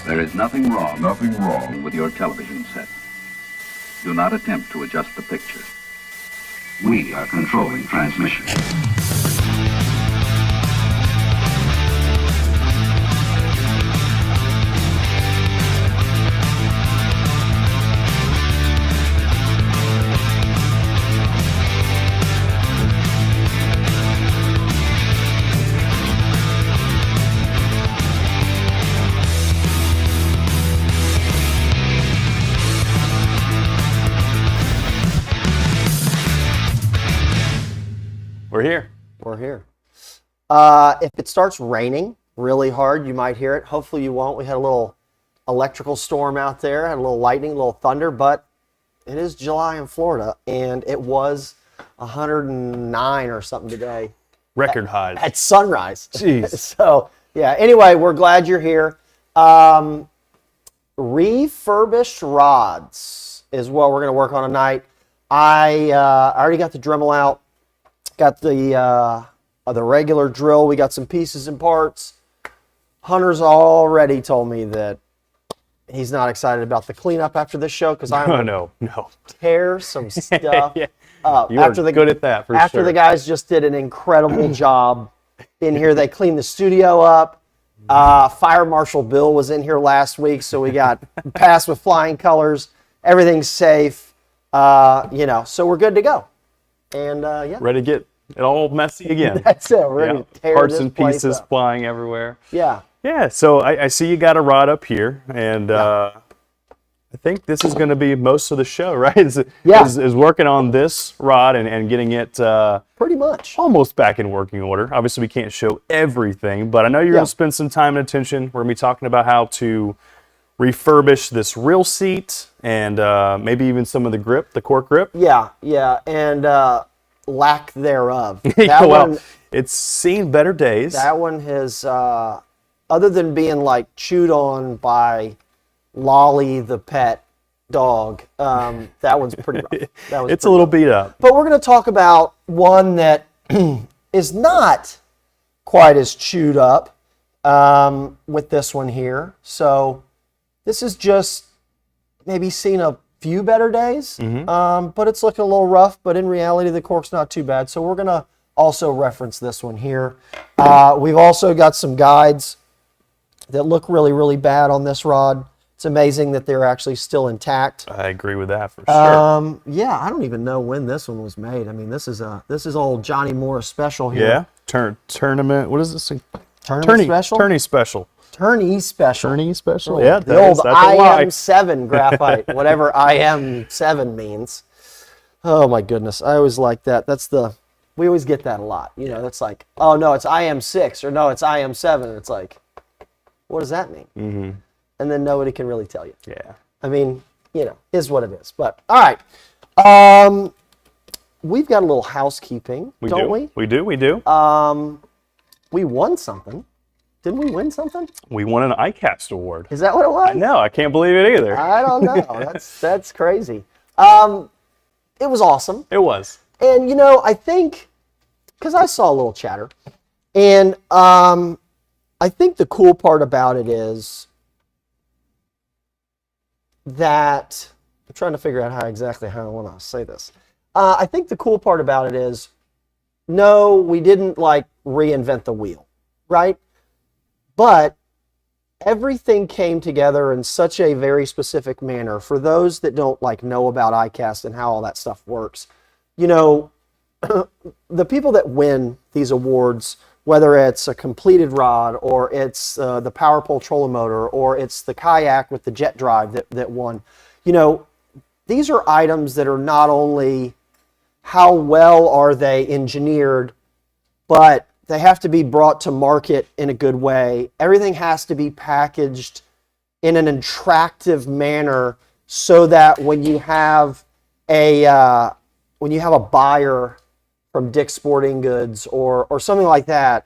There is nothing wrong with your television set. Do not attempt to adjust the picture. We are controlling transmission. We're here. We're here. If it starts raining really hard, you might hear it. Hopefully you won't. We had a little electrical storm out there, had a little lightning, a little thunder, but it is July in Florida, and it was 109 or something today. Record highs. At sunrise. Jeez. So, yeah, anyway, we're glad you're here. Refurbished rods is what we're going to work on tonight. I already got the Dremel out. Got the regular drill. We got some pieces and parts. Hunter's already told me that he's not excited about the cleanup after this show because I'm no. tear some stuff Yeah. up. You are good at that for after sure. the guys just did an incredible job in here. They cleaned the studio up. Fire Marshal Bill was in here last week, so we got passed with flying colors. Everything's safe. So we're good to go. And yeah. Ready to get it all messy again. That's it. We're ready to tear Parts this and place pieces up. flying everywhere. Yeah. Yeah, so I see you got a rod up here, and I think this is going to be most of the show, right? Is working on this rod and getting it Pretty much. almost back in working order. Obviously, we can't show everything, but I know you're going to spend some time and attention. We're going to be talking about how to refurbish this reel seat and maybe even some of the grip, the cork grip. Yeah, and lack thereof. Well, it's seen better days. That one has, other than being like chewed on by Lolly the pet dog, that one's pretty rough. It's a little beat up. But we're going to talk about one that is not quite as chewed up with this one here. So this is just maybe seen a few better days, but it's looking a little rough. But in reality, the cork's not too bad. So we're going to also reference this one here. We've also got some guides that look really, really bad on this rod. It's amazing that they're actually still intact. I agree with that for sure. Yeah, I don't even know when this one was made. I mean, this is old Johnny Morris special here. Yeah, tournament. What is this? Tournament special? Tourney special. Tourney special. Tourney special. Yeah, The old IM7 graphite, whatever IM7 means. Oh my goodness, I always like that. We always get that a lot. You know, it's like, oh no, it's IM6 or no, it's IM7. It's like, what does that mean? Mm-hmm. And then nobody can really tell you. Yeah. I mean, is what it is. But all right, we've got a little housekeeping, don't we? We do. We won something. Didn't we win something? We won an ICAST award. Is that what it was? No, I can't believe it either. I don't know. That's crazy. It was awesome. It was. And I think, because I saw a little chatter, and I think the cool part about it is that I'm trying to figure out how I want to say this. I think the cool part about it is, no, we didn't reinvent the wheel, right? But everything came together in such a very specific manner. For those that don't know about ICAST and how all that stuff works, the people that win these awards, whether it's a completed rod or it's the power pole trolling motor or it's the kayak with the jet drive that won, these are items that are not only how well are they engineered, but they have to be brought to market in a good way. Everything has to be packaged in an attractive manner so that when you have a buyer from Dick's Sporting Goods or something like that,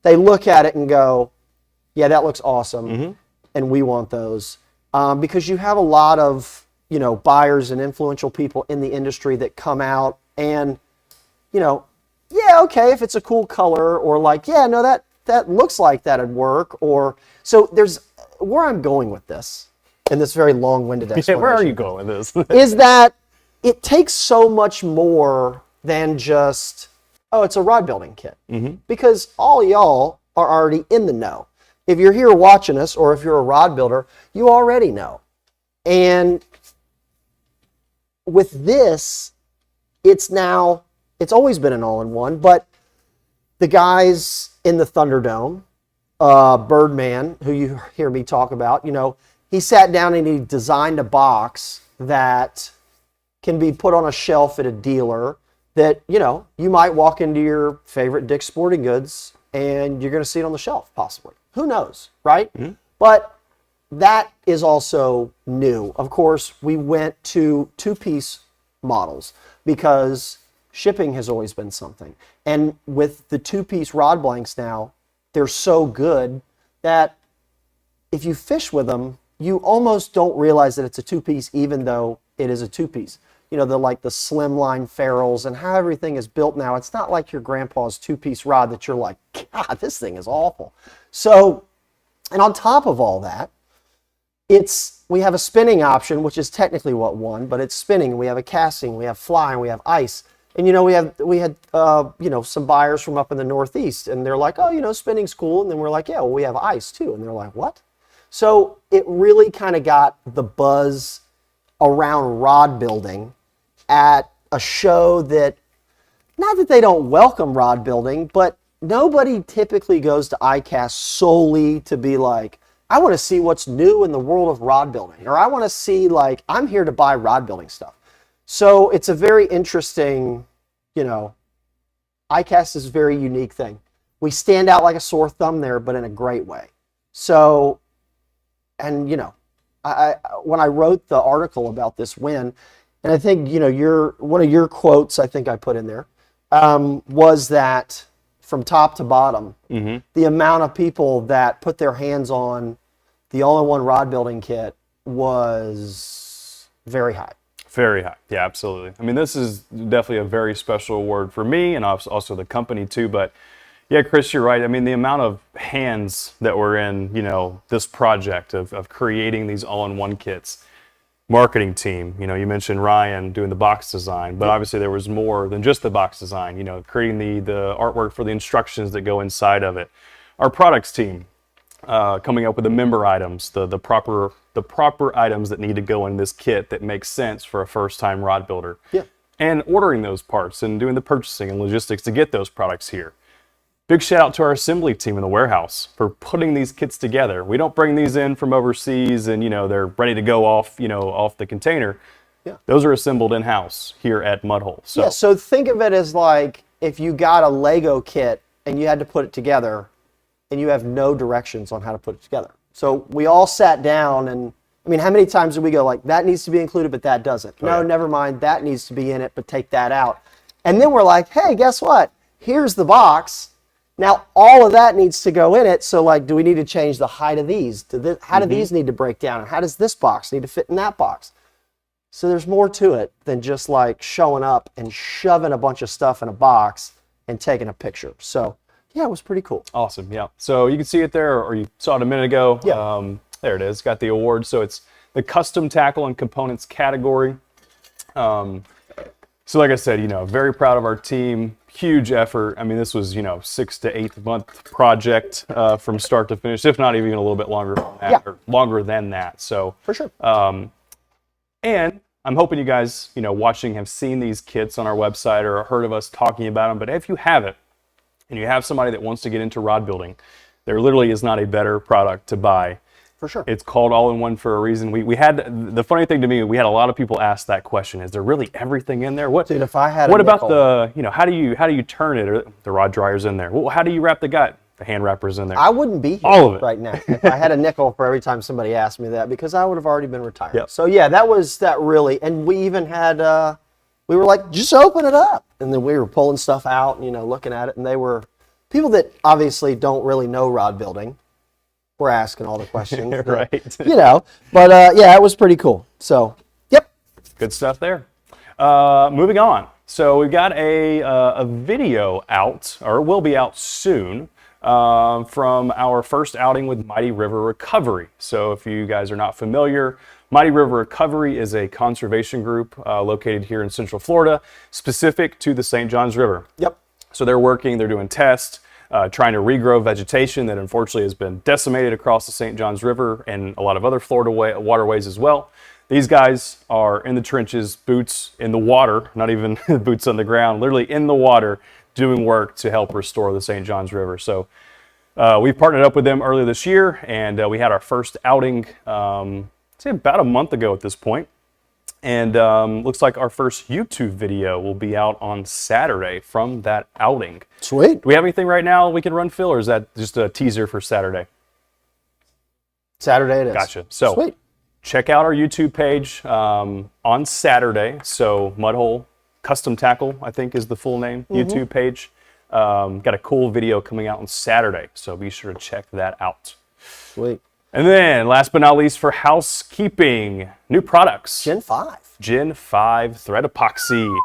they look at it and go, yeah, that looks awesome, and we want those. Because you have a lot of buyers and influential people in the industry that come out and yeah, okay, if it's a cool color, or yeah, no, that looks like that'd work, or so there's where I'm going with this, in this very long-winded explanation, where are you going with this? is that it takes so much more than just, oh, it's a rod building kit. Because all y'all are already in the know. If you're here watching us, or if you're a rod builder, you already know. And with this, it's always been an all-in-one, but the guys in the Thunderdome, Birdman, who you hear me talk about, he sat down and he designed a box that can be put on a shelf at a dealer that, you might walk into your favorite Dick's Sporting Goods and you're going to see it on the shelf, possibly. Who knows, right? But that is also new. Of course, we went to two-piece models because shipping has always been something. And with the two-piece rod blanks now, they're so good that if you fish with them, you almost don't realize that it's a two-piece, even though it is a two-piece. The slimline ferrules and how everything is built now. It's not like your grandpa's two-piece rod that you're like, God, this thing is awful. So, and on top of all that, we have a spinning option, which is technically what one, but it's spinning. We have a casting, we have flying, we have ice. And we had some buyers from up in the Northeast, and they're like, oh, spinning's cool. And then we're like, yeah, well, we have ice too. And they're like, what? So it really kind of got the buzz around rod building at a show that, not that they don't welcome rod building, but nobody typically goes to ICAST solely to be like, I want to see what's new in the world of rod building, or I want to see, I'm here to buy rod building stuff. So it's a very interesting, ICAST is a very unique thing. We stand out like a sore thumb there, but in a great way. So, and when I wrote the article about this win, and I think, one of your quotes I think I put in there, was that from top to bottom, the amount of people that put their hands on the all-in-one rod building kit was very high. Very high. Yeah, absolutely. I mean, this is definitely a very special award for me and also the company too. But yeah, Chris, you're right. I mean, the amount of hands that were in, this project of creating these all-in-one kits. Marketing team, you mentioned Ryan doing the box design, but obviously there was more than just the box design, creating the artwork for the instructions that go inside of it. Our products team, coming up with the member items, the proper items that need to go in this kit that makes sense for a first-time rod builder. Yeah. And ordering those parts and doing the purchasing and logistics to get those products here. Big shout out to our assembly team in the warehouse for putting these kits together. We don't bring these in from overseas and they're ready to go off, off the container. Yeah. Those are assembled in-house here at Mudhole. So yeah, so think of it as like if you got a Lego kit and you had to put it together and you have no directions on how to put it together. So we all sat down and, I mean, how many times did we go like, that needs to be included, but that doesn't? Oh, No, yeah. never mind, that needs to be in it, but take that out. And then we're like, hey, guess what? Here's the box. Now, all of that needs to go in it. So, do we need to change the height of these? How do these need to break down? And how does this box need to fit in that box? So there's more to it than just, showing up and shoving a bunch of stuff in a box and taking a picture. So, yeah, it was pretty cool. Awesome, yeah. So you can see it there, or you saw it a minute ago. Yeah. There it is. Got the award. So it's the custom tackle and components category. So like I said, very proud of our team. Huge effort. I mean, this was, 6 to 8 month project from start to finish, if not even a little bit longer than that, or longer than that. So For sure. And I'm hoping you guys, watching have seen these kits on our website or heard of us talking about them. But if you haven't, and you have somebody that wants to get into rod building, there literally is not a better product to buy. For sure. It's called all-in-one for a reason. We had, the funny thing to me, we had a lot of people ask that question: is there really everything in there? What, Dude, if I had what a about nickel, the, how do you turn it? Or the rod dryer's in there. Well, how do you wrap the gut? The hand wrapper's in there. I wouldn't be here All of it. right now if I had a nickel for every time somebody asked me that, because I would have already been retired. Yep. So yeah, that really, and we even had, we were like, just open it up. And then we were pulling stuff out and, looking at it, and they were, people that obviously don't really know rod building were asking all the questions. Right. But yeah, it was pretty cool. So, yep. Good stuff there. Moving on. So we've got a video out, or will be out soon, from our first outing with Mighty River Recovery. So if you guys are not familiar, Mighty River Recovery is a conservation group located here in Central Florida, specific to the St. Johns River. Yep. So they're doing tests, trying to regrow vegetation that unfortunately has been decimated across the St. Johns River and a lot of other Florida waterways as well. These guys are in the trenches, boots in the water, not even boots on the ground, literally in the water, doing work to help restore the St. Johns River. So we've partnered up with them earlier this year, and we had our first outing, say about a month ago at this point. And looks like our first YouTube video will be out on Saturday from that outing. Sweet. Do we have anything right now we can run, Phil, or is that just a teaser for Saturday? Saturday it is. Gotcha. So Sweet. Check out our YouTube page on Saturday. So Mudhole Custom Tackle, I think is the full name, YouTube page. Got a cool video coming out on Saturday, so be sure to check that out. Sweet. And then, last but not least, for housekeeping, new products. Gen 5. Gen 5 thread epoxy.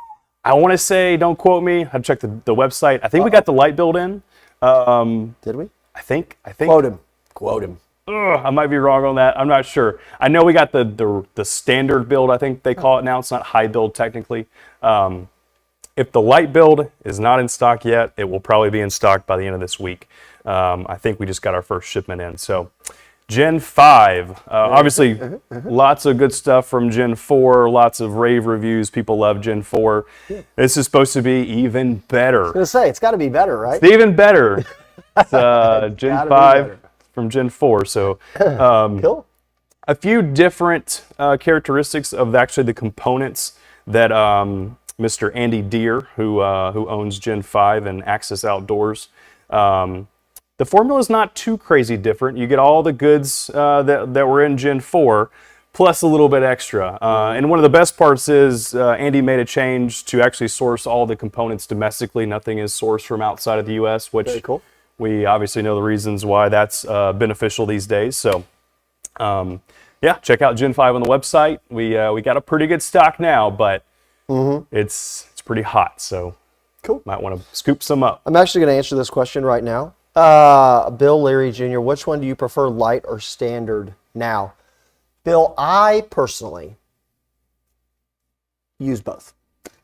I want to say, don't quote me, I've checked the website. I think we got the light build in. Did we? I think. Quote him. Quote him. I might be wrong on that. I'm not sure. I know we got the standard build, I think they call it now. It's not high build technically. If the light build is not in stock yet, it will probably be in stock by the end of this week. I think we just got our first shipment in. So Gen 5, obviously lots of good stuff from Gen 4, lots of rave reviews. People love Gen 4. This is supposed to be even better. I was going to say, it's got to be better, right? It's even better. It's Gen 5 from Gen 4. So Cool. a few different characteristics of actually the components that Mr. Andy Deere, who owns Gen 5 and Access Outdoors, the formula is not too crazy different. You get all the goods that were in Gen 4, plus a little bit extra. And one of the best parts is Andy made a change to actually source all the components domestically. Nothing is sourced from outside of the U.S., which Very cool. we obviously know the reasons why that's beneficial these days. So, yeah, check out Gen 5 on the website. We got a pretty good stock now, but it's pretty hot, so Cool. might want to scoop some up. I'm actually going to answer this question right now. Bill Leary Jr., which one do you prefer, light or standard now? Bill, I personally use both.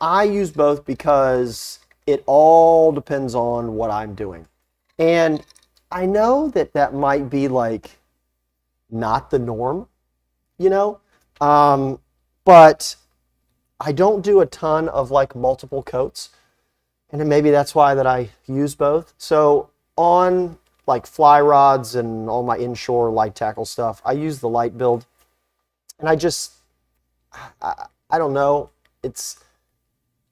I use both because it all depends on what I'm doing. And I know that that might be like not the norm, you know, but I don't do a ton of like multiple coats, and then maybe that's why that I use both. So on like fly rods and all my inshore light tackle stuff, I use the light build, and I don't know,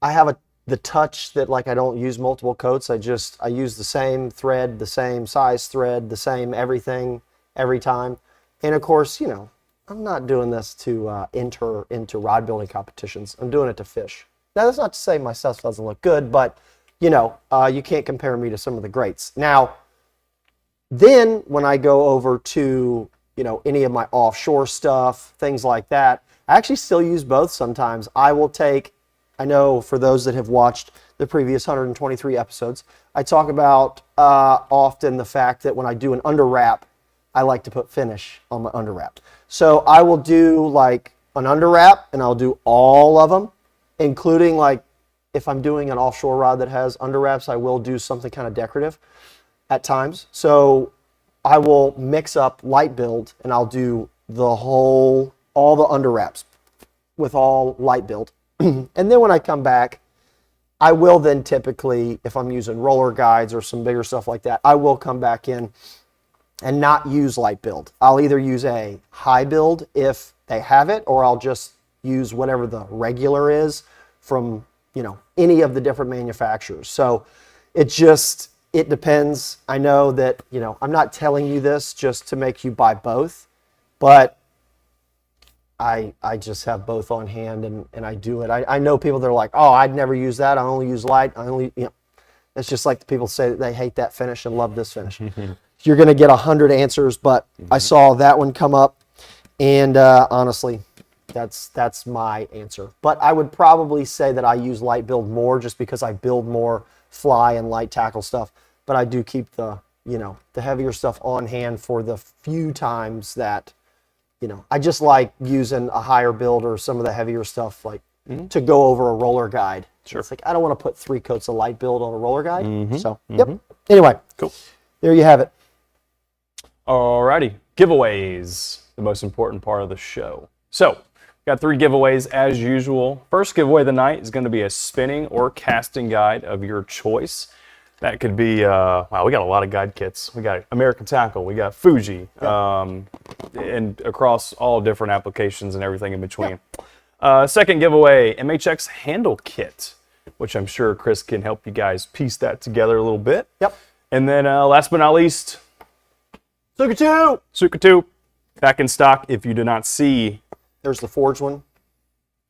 I have the touch that like I don't use multiple coats. I use the same thread, the same size thread, the same everything every time. And of course, you know, I'm not doing this to enter into rod building competitions. I'm doing it to fish. Now, that's not to say my stuff doesn't look good, but you know, you can't compare me to some of the greats. Now, then when I go over to, you know, any of my offshore stuff, things like that, I actually still use both sometimes. I know for those that have watched the previous 123 episodes, I talk about often the fact that when I do an under wrap, I like to put finish on my under wrap. So I will do like an under wrap, and I'll do all of them, including like if I'm doing an offshore rod that has under wraps, I will do something kind of decorative at times. So I will mix up light build, and I'll do all the under wraps with all light build. And then when I come back, I will then typically, if I'm using roller guides or some bigger stuff like that, I will come back in and not use light build. I'll either use a high build if they have it, or I'll just use whatever the regular is from, you know, any of the different manufacturers. So it depends. I know that, you know, I'm not telling you this just to make you buy both, but I just have both on hand, and I do it. I know people that are like, oh, I'd never use that. I only use light. You know, it's just like the people say that they hate that finish and love this finish. You're going to get 100 answers, but I saw that one come up, and honestly, that's my answer. But I would probably say that I use light build more just because I build more fly and light tackle stuff, but I do keep the the heavier stuff on hand for the few times that, I just like using a higher build or some of the heavier stuff to go over a roller guide. Sure. It's like, I don't want to put 3 coats of light build on a roller guide. So, yep. Anyway. Cool. There you have it. Alrighty, giveaways, the most important part of the show. So, got 3 giveaways as usual. First giveaway of the night is going to be a spinning or casting guide of your choice. That could be, wow, we got a lot of guide kits. We got American Tackle, we got Fuji, and across all different applications and everything in between. Second giveaway, MHX Handle Kit, which I'm sure Chris can help you guys piece that together a little bit. Yep. And then last but not least, Tsuka 2! Tsuka 2, back in stock. If you did not see There's the Forge one.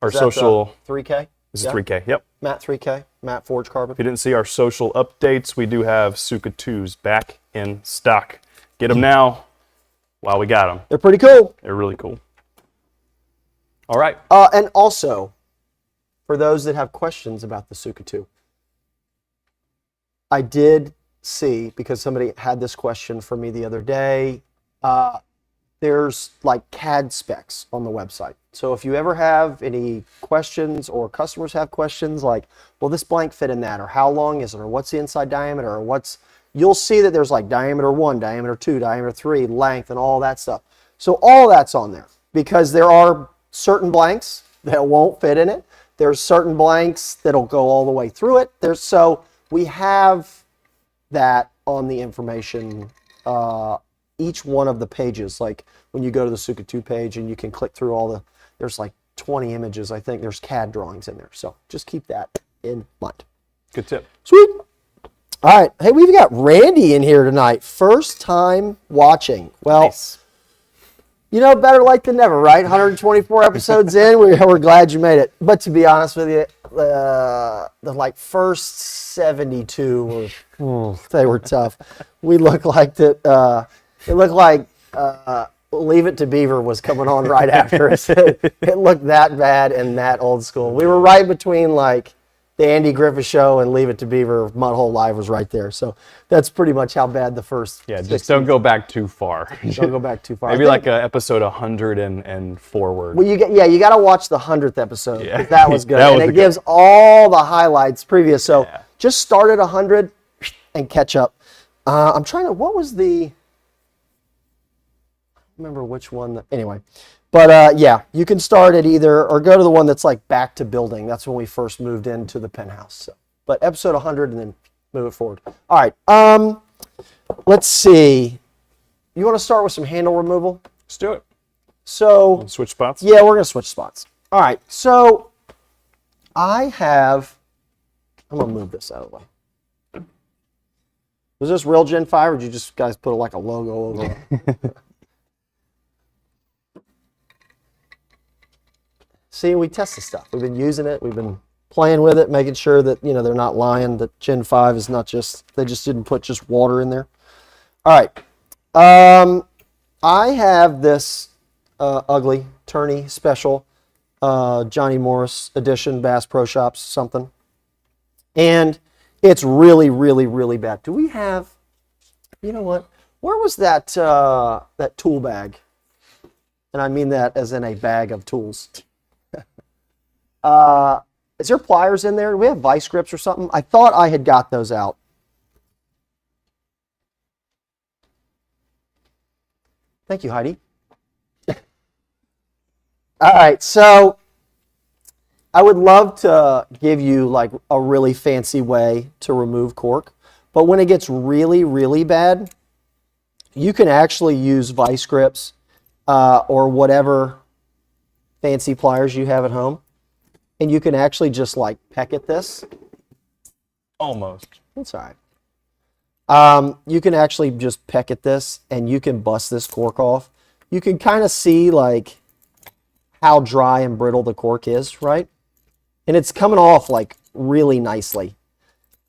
our Is that social, the 3K? this is 3K, yep. Matte 3K, Matte Forge Carbon. If you didn't see our social updates, we do have Tsuka 2s back in stock. Get them now while we got them. They're pretty cool. They're really cool. All right. And also, for those that have questions about the Tsuka 2, I did see, because somebody had this question for me the other day, there's like CAD specs on the website. So if you ever have any questions or customers have questions like, will this blank fit in that? Or how long is it? Or what's the inside diameter? Or you'll see that there's like diameter 1, diameter 2, diameter 3, length, and all that stuff. So all that's on there because there are certain blanks that won't fit in it. There's certain blanks that'll go all the way through it. So we have that on the information, each one of the pages, like when you go to the Tsuka 2 page and you can click through there's like 20 images, I think there's CAD drawings in there. So just keep that in mind. Good tip. Sweet. All right. Hey, we've got Randy in here tonight. First time watching. Well, Nice. Better late than never, right? 124 episodes in, we're glad you made it. But to be honest with you, the first 72 they were tough. We looked like that. It looked like Leave It to Beaver was coming on right after us. It looked that bad and that old school. We were right between like the Andy Griffith Show and Leave It to Beaver. Mudhole Live was right there. So that's pretty much how bad the first. Yeah, just don't go back too far. Don't go back too far. Maybe like episode 100 and forward. Well, you got to watch the 100th episode. Yeah. That was good. That was and it good gives all the highlights previous. So Yeah. just start at 100 and catch up. I'm trying to, what was the, I don't remember which one. Anyway, but yeah, you can start at either, or go to the one that's like back to building. That's when we first moved into the penthouse. So, but episode 100 and then move it forward. All right. Let's see. You want to start with some handle removal? Let's do it. So Switch spots? yeah, we're going to switch spots. All right. So I'm going to move this out of the way. Was this real Gen 5 or did you just guys put like a logo over it? See, we test the stuff. We've been using it. We've been playing with it, making sure that, they're not lying, that Gen 5 is not they just didn't put just water in there. All right. I have this ugly tourney special, Johnny Morris edition, Bass Pro Shops, something. And it's really, really, really bad. Do we have, you know what? Where was that tool bag? And I mean that as in a bag of tools. Is there pliers in there? Do we have vice grips or something? I thought I had got those out. Thank you, Heidi. All right, so I would love to give you like a really fancy way to remove cork, but when it gets really, really bad, you can actually use vice grips or whatever fancy pliers you have at home, and you can actually just like peck at this. Almost. That's all right. You can actually just peck at this, and you can bust this cork off. You can kind of see like how dry and brittle the cork is, right? And it's coming off like really nicely.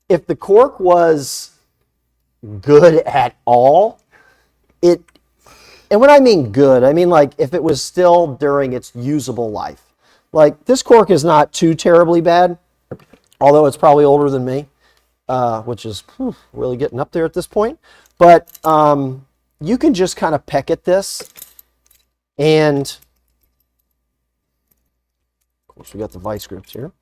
If the cork was good at all, and when I mean good, I mean like if it was still during its usable life. Like this cork is not too terribly bad, although it's probably older than me, which is really getting up there at this point. But you can just kind of peck at this, and of course we got the vice grips here.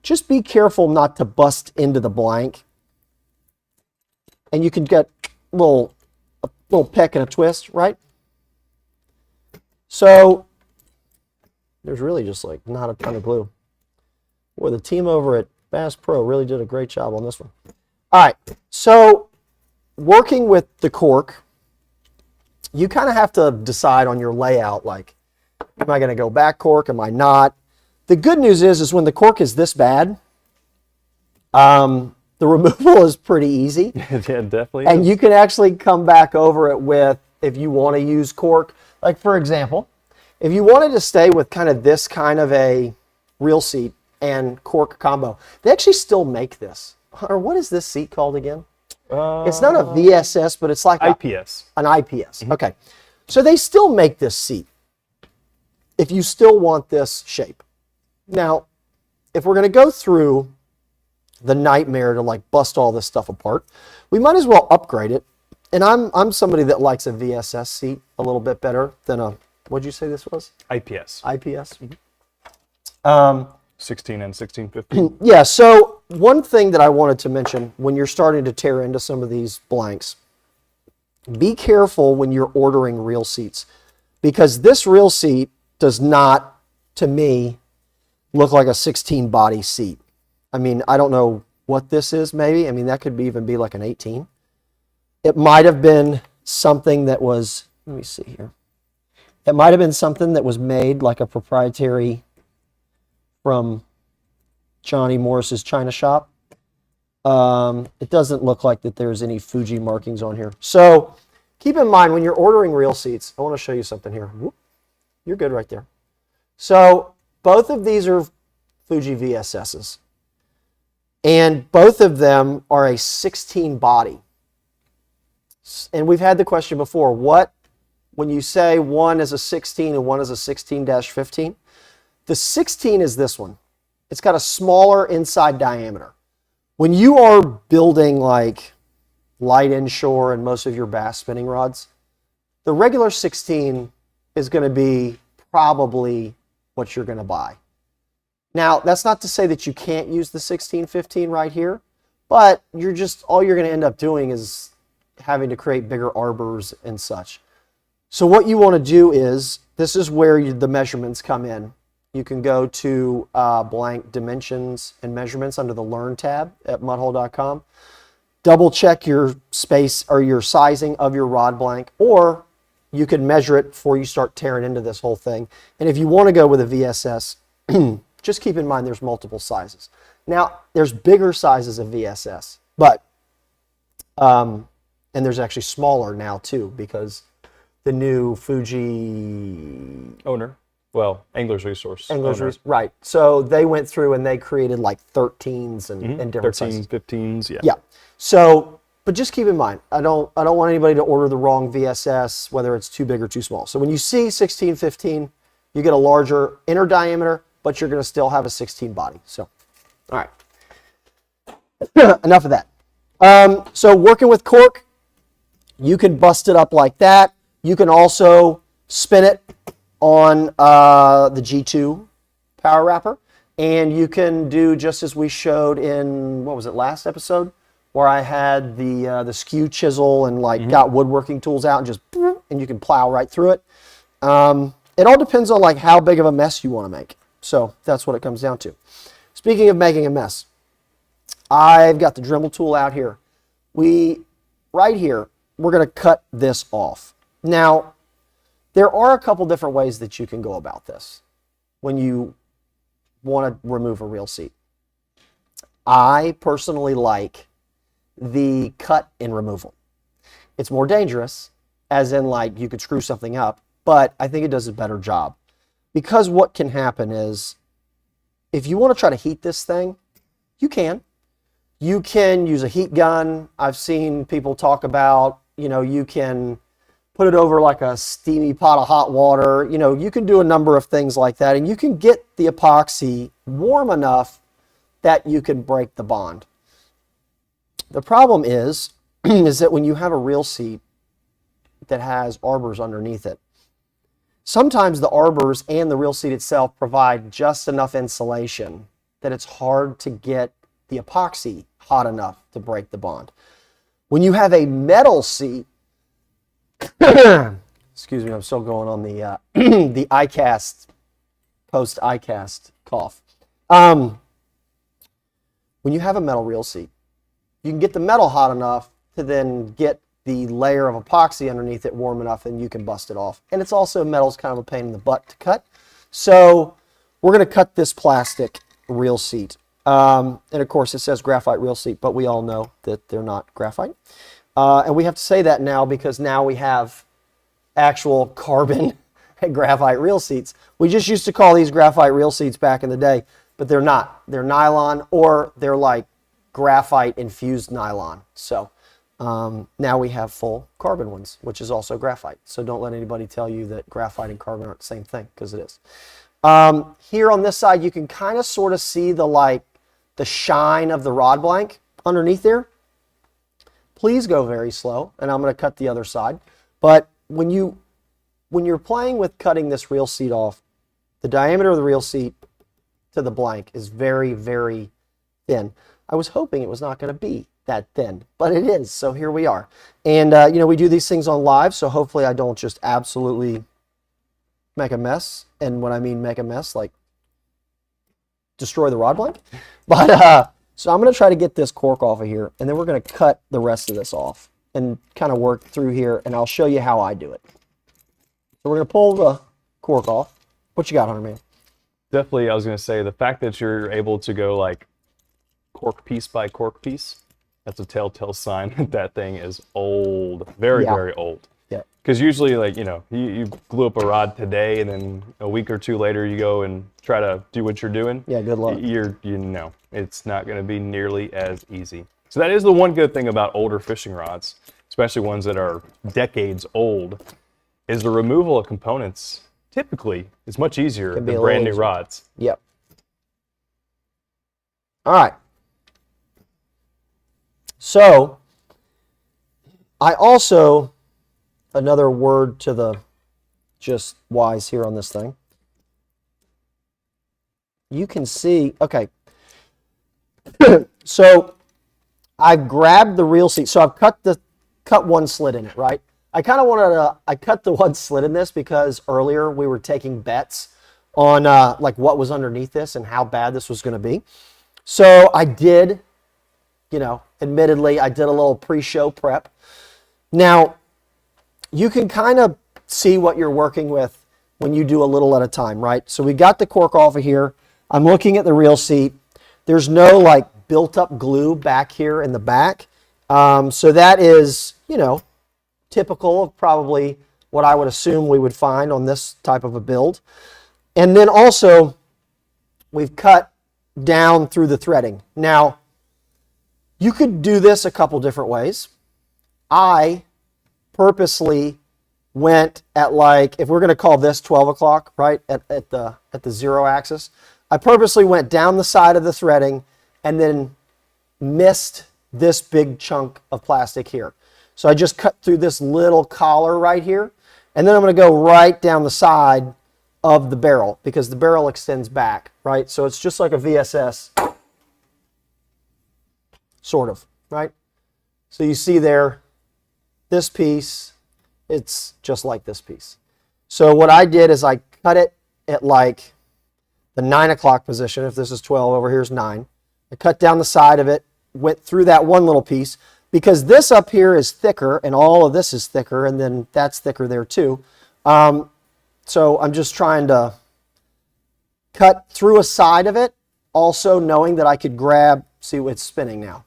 Just be careful not to bust into the blank, and you can get a little peck and a twist, right? So there's really just like not a ton of glue. Boy, the team over at Bass Pro really did a great job on this one. All right, so working with the cork, you kind of have to decide on your layout, like, am I going to go back cork, am I not? The good news is when the cork is this bad, the removal is pretty easy. Yeah, definitely. And you can actually come back over it with, if you want to use cork, like for example, if you wanted to stay with kind of this kind of a reel seat and cork combo, they actually still make this. Or what is this seat called again? It's not a VSS, but it's like IPS. An IPS. Okay. So they still make this seat if you still want this shape. Now, if we're going to go through the nightmare to like bust all this stuff apart, we might as well upgrade it. And I'm somebody that likes a VSS seat a little bit better than a, what'd you say this was? IPS. IPS. 16 and 1650. Yeah, so one thing that I wanted to mention when you're starting to tear into some of these blanks, be careful when you're ordering reel seats, because this reel seat does not, to me, look like a 16 body seat. I mean, I don't know what this is, maybe. I mean, that could even be like an 18. It might have been something that was, let me see here. It might have been something that was made like a proprietary from Johnny Morris's China shop. It doesn't look like that there's any Fuji markings on here. So keep in mind when you're ordering reel seats, I want to show you something here. Whoop. You're good right there. So both of these are Fuji VSSs. And both of them are a 16 body. And we've had the question before, when you say one is a 16 and one is a 16-15, the 16 is this one. It's got a smaller inside diameter. When you are building like light inshore and most of your bass spinning rods, the regular 16 is going to be probably what you're going to buy. Now, that's not to say that you can't use the 16-15 right here, but all you're going to end up doing is having to create bigger arbors and such. So what you want to do is, this is where the measurements come in. You can go to blank dimensions and measurements under the Learn tab at mudhole.com. Double check your space or your sizing of your rod blank, or you can measure it before you start tearing into this whole thing. And if you want to go with a VSS, just keep in mind there's multiple sizes. Now, there's bigger sizes of VSS, but, and there's actually smaller now too, because the new Fuji Owner. Well, Angler's Resource. Right. So they went through and they created like 13s and different 13, sizes. 15s, yeah. Yeah. So, but just keep in mind, I don't want anybody to order the wrong VSS, whether it's too big or too small. So when you see 16, 15, you get a larger inner diameter, but you're going to still have a 16 body. So, all right. Enough of that. So working with cork, you can bust it up like that. You can also spin it on the G2 power wrapper, and you can do just as we showed in, what was it, last episode, where I had the skew chisel and like got woodworking tools out and just, and you can plow right through it. It all depends on like how big of a mess you want to make. So that's what it comes down to. Speaking of making a mess, I've got the Dremel tool out here. Right here, we're going to cut this off. Now, there are a couple different ways that you can go about this when you want to remove a reel seat. I personally like the cut and removal. It's more dangerous, as in like you could screw something up, but I think it does a better job. Because what can happen is, if you want to try to heat this thing, you can. You can use a heat gun. I've seen people talk about, you can put it over like a steamy pot of hot water. You can do a number of things like that, and you can get the epoxy warm enough that you can break the bond. The problem is is that when you have a reel seat that has arbors underneath it, sometimes the arbors and the reel seat itself provide just enough insulation that it's hard to get the epoxy hot enough to break the bond. When you have a metal seat, excuse me, I'm still going on the the ICAST, post ICAST cough. When you have a metal reel seat, you can get the metal hot enough to then get the layer of epoxy underneath it warm enough and you can bust it off. And it's also, metal's kind of a pain in the butt to cut. So we're going to cut this plastic reel seat. And of course it says graphite reel seat, but we all know that they're not graphite. And we have to say that now because now we have actual carbon and graphite reel seats. We just used to call these graphite reel seats back in the day, but they're not. They're nylon, or they're like graphite infused nylon. So now we have full carbon ones, which is also graphite. So don't let anybody tell you that graphite and carbon aren't the same thing, because it is. Here on this side, you can kind of sort of see the shine of the rod blank underneath there. Please go very slow, and I'm going to cut the other side. But when you're playing with cutting this reel seat off, the diameter of the reel seat to the blank is very, very thin. I was hoping it was not going to be that thin, but it is. So here we are. And we do these things on live, so hopefully I don't just absolutely make a mess. And when I mean make a mess, like destroy the rod blank. But so I'm going to try to get this cork off of here, and then we're going to cut the rest of this off and kind of work through here, and I'll show you how I do it. So we're going to pull the cork off. What you got, Hunter, man? Definitely, I was going to say, the fact that you're able to go like cork piece by cork piece, that's a telltale sign that that thing is old, very, very old. Yeah. Because usually, you glue up a rod today, and then a week or two later, you go and try to do what you're doing. Yeah, good luck. It's not going to be nearly as easy. So that is the one good thing about older fishing rods, especially ones that are decades old, is the removal of components typically is much easier than brand new rods. Yep. All right. So I also, another word to the just wise here on this thing. You can see, okay. So I've grabbed the reel seat. So I've cut one slit in it, right? I kind of I cut the one slit in this because earlier we were taking bets on what was underneath this and how bad this was going to be. So I did, admittedly, I did a little pre-show prep. Now, you can kind of see what you're working with when you do a little at a time, right? So we got the cork off of here. I'm looking at the reel seat. There's no built up glue back here in the back. So that is, typical of probably what I would assume we would find on this type of a build. And then also, we've cut down through the threading. Now, you could do this a couple different ways. I purposely went at if we're going to call this 12 o'clock, right, at the 0 axis, I purposely went down the side of the threading and then missed this big chunk of plastic here. So I just cut through this little collar right here, and then I'm going to go right down the side of the barrel because the barrel extends back, right? So it's just like a VSS, sort of, right? So you see there, this piece, it's just like this piece. So what I did is I cut it at the 9 o'clock position. If this is 12, over here's 9. I cut down the side of it, went through that one little piece, because this up here is thicker and all of this is thicker, and then that's thicker there too. So I'm just trying to cut through a side of it, also knowing that I could grab, see it's spinning now.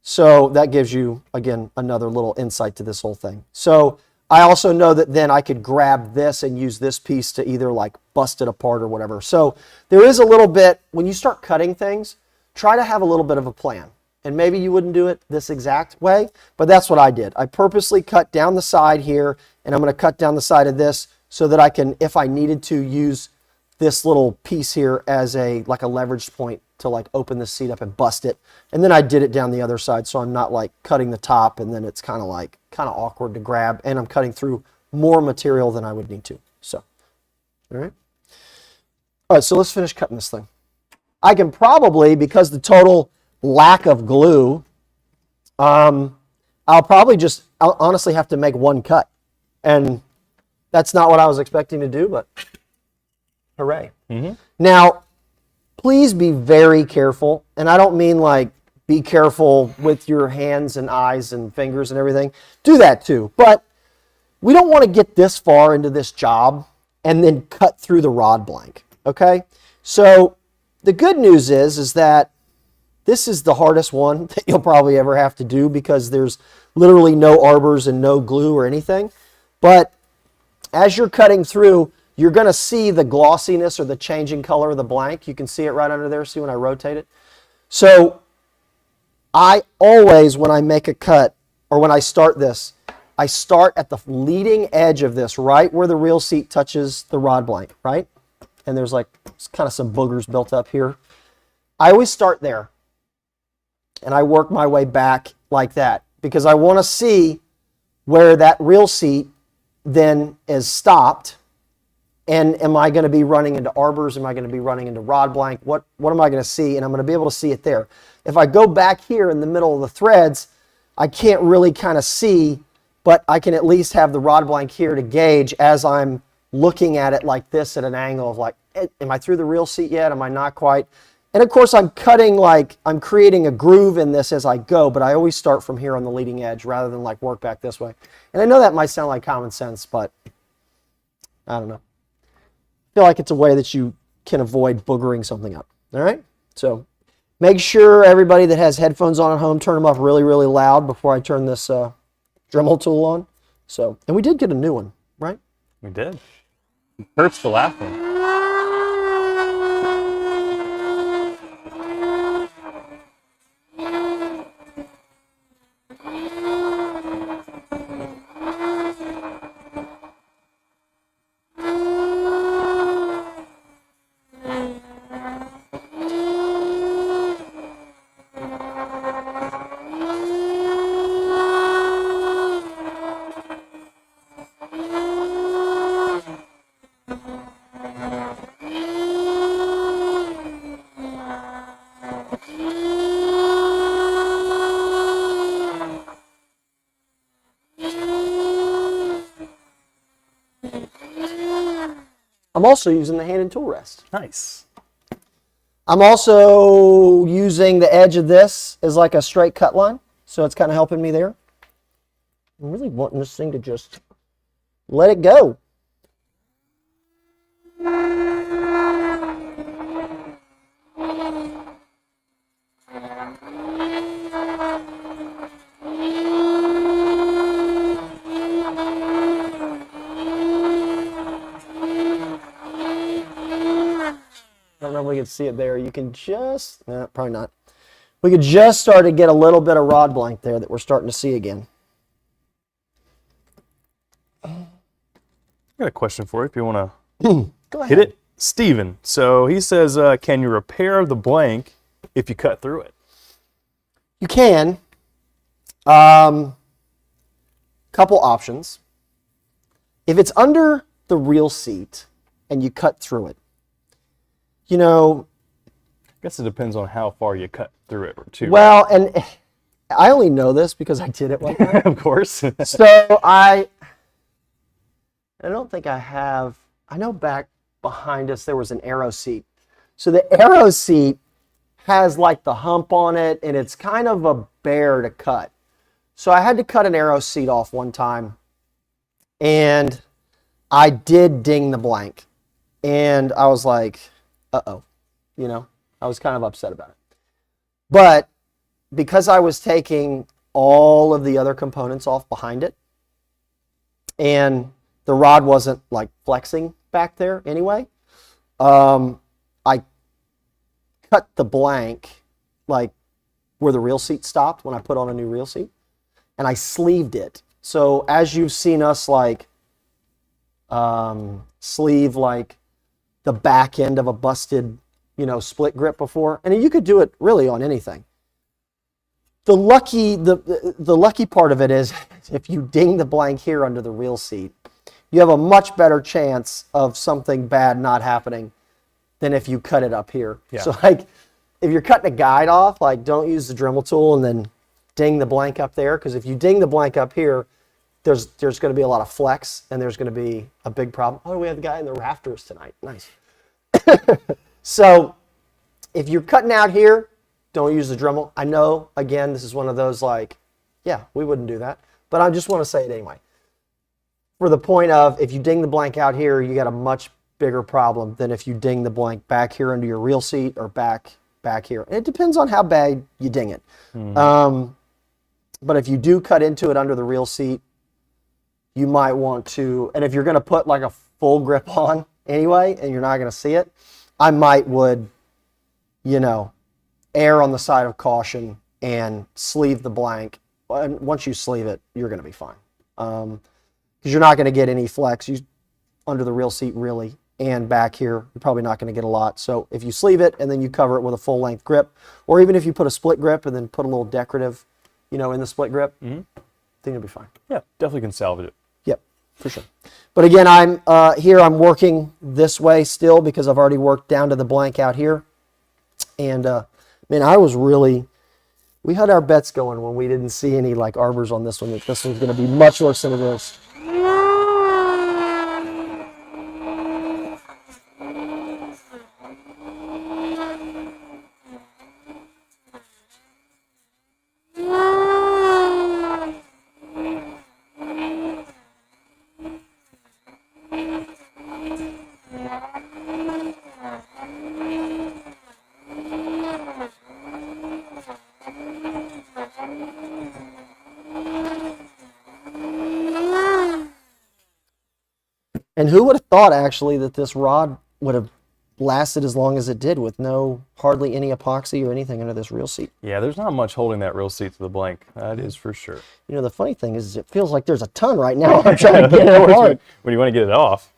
So that gives you, again, another little insight to this whole thing. So I also know that then I could grab this and use this piece to either bust it apart or whatever. So there is a little bit, when you start cutting things, try to have a little bit of a plan. And maybe you wouldn't do it this exact way, but that's what I did. I purposely cut down the side here, and I'm going to cut down the side of this so that I can, if I needed to, use this little piece here as like a leverage point to like open the seat up and bust it. And then I did it down the other side, so I'm not like cutting the top and then it's kind of awkward to grab, and I'm cutting through more material than I would need to. So, all right. All right, so let's finish cutting this thing. I can probably, because the total lack of glue, I'll honestly have to make one cut. And that's not what I was expecting to do, but hooray. Mm-hmm. Now, please be very careful. And I don't mean like be careful with your hands and eyes and fingers and everything. Do that too. But we don't want to get this far into this job and then cut through the rod blank. Okay? So the good news is that this is the hardest one that you'll probably ever have to do because there's literally no arbors and no glue or anything. But as you're cutting through, you're going to see the glossiness or the changing color of the blank. You can see it right under there. See when I rotate it? So I always, when I make a cut or when I start this, I start at the leading edge of this, right where the reel seat touches the rod blank, right? And there's like kind of some boogers built up here. I always start there. And I work my way back like that because I want to see where that reel seat then is stopped. And am I going to be running into arbors? Am I going to be running into rod blank? What am I going to see? And I'm going to be able to see it there. If I go back here in the middle of the threads, I can't really kind of see, but I can at least have the rod blank here to gauge as I'm looking at it like this at an angle of like, am I through the reel seat yet? Am I not quite? And of course I'm cutting, like I'm creating a groove in this as I go, but I always start from here on the leading edge rather than like work back this way. And I know that might sound like common sense, but I don't know. I feel like it's a way that you can avoid boogering something up. All right? So make sure everybody that has headphones on at home, turn them up really, really loud before I turn this Dremel tool on. So, and we did get a new one, right? We did. It hurts the last one. I'm also using the hand and tool rest. Nice. I'm also using the edge of this as like a straight cut line. So it's kind of helping me there. I'm really wanting this thing to just let it go. I don't know if we can see it there. You can just, probably not. We could just start to get a little bit of rod blank there that we're starting to see again. I got a question for you if you want Go to ahead. hit it. Steven, so he says, can you repair the blank if you cut through it? You can. Couple options. If it's under the reel seat and you cut through it, you know, I guess it depends on how far you cut through it, too. well, and I only know this because I did it one time. Of course. So I don't think I have, I know back behind us there was an arrow seat. So the arrow seat has like the hump on it and it's kind of a bear to cut. So I had to cut an arrow seat off one time and I did ding the blank. And I was like, uh-oh, you know, I was kind of upset about it. But because I was taking all of the other components off behind it and the rod wasn't like flexing back there anyway, I cut the blank like where the reel seat stopped when I put on a new reel seat and I sleeved it. So as you've seen us like sleeve like the back end of a busted, split grip before. And you could do it really on anything. The lucky part of it is if you ding the blank here under the reel seat, you have a much better chance of something bad not happening than if you cut it up here. Yeah. So like if you're cutting a guide off, like don't use the Dremel tool and then ding the blank up there, because if you ding the blank up here, there's going to be a lot of flex and there's going to be a big problem. Oh, we have the guy in the rafters tonight. Nice. So if you're cutting out here, don't use the Dremel. I know, again, this is one of those like, yeah, we wouldn't do that, but I just want to say it anyway. For the point of, if you ding the blank out here, you got a much bigger problem than if you ding the blank back here under your reel seat or back here. And it depends on how bad you ding it. But if you do cut into it under the reel seat, you might want to, and if you're going to put like a full grip on anyway, and you're not going to see it, I would, err on the side of caution and sleeve the blank. And once you sleeve it, you're going to be fine. Because you're not going to get any flex under the reel seat really, and back here, you're probably not going to get a lot. So if you sleeve it and then you cover it with a full length grip, or even if you put a split grip and then put a little decorative, in the split grip, I think you'll be fine. Yeah, definitely can salvage it. Yep, for sure. But again, I'm working this way still because I've already worked down to the blank out here. And we had our bets going when we didn't see any like arbors on this one, that this one's going to be much worse than it is. And who would have thought, actually, that this rod would have lasted as long as it did with hardly any epoxy or anything under this reel seat? Yeah, there's not much holding that reel seat to the blank. That is for sure. The funny thing is it feels like there's a ton right now. I'm trying to get it hard. When you want to get it off.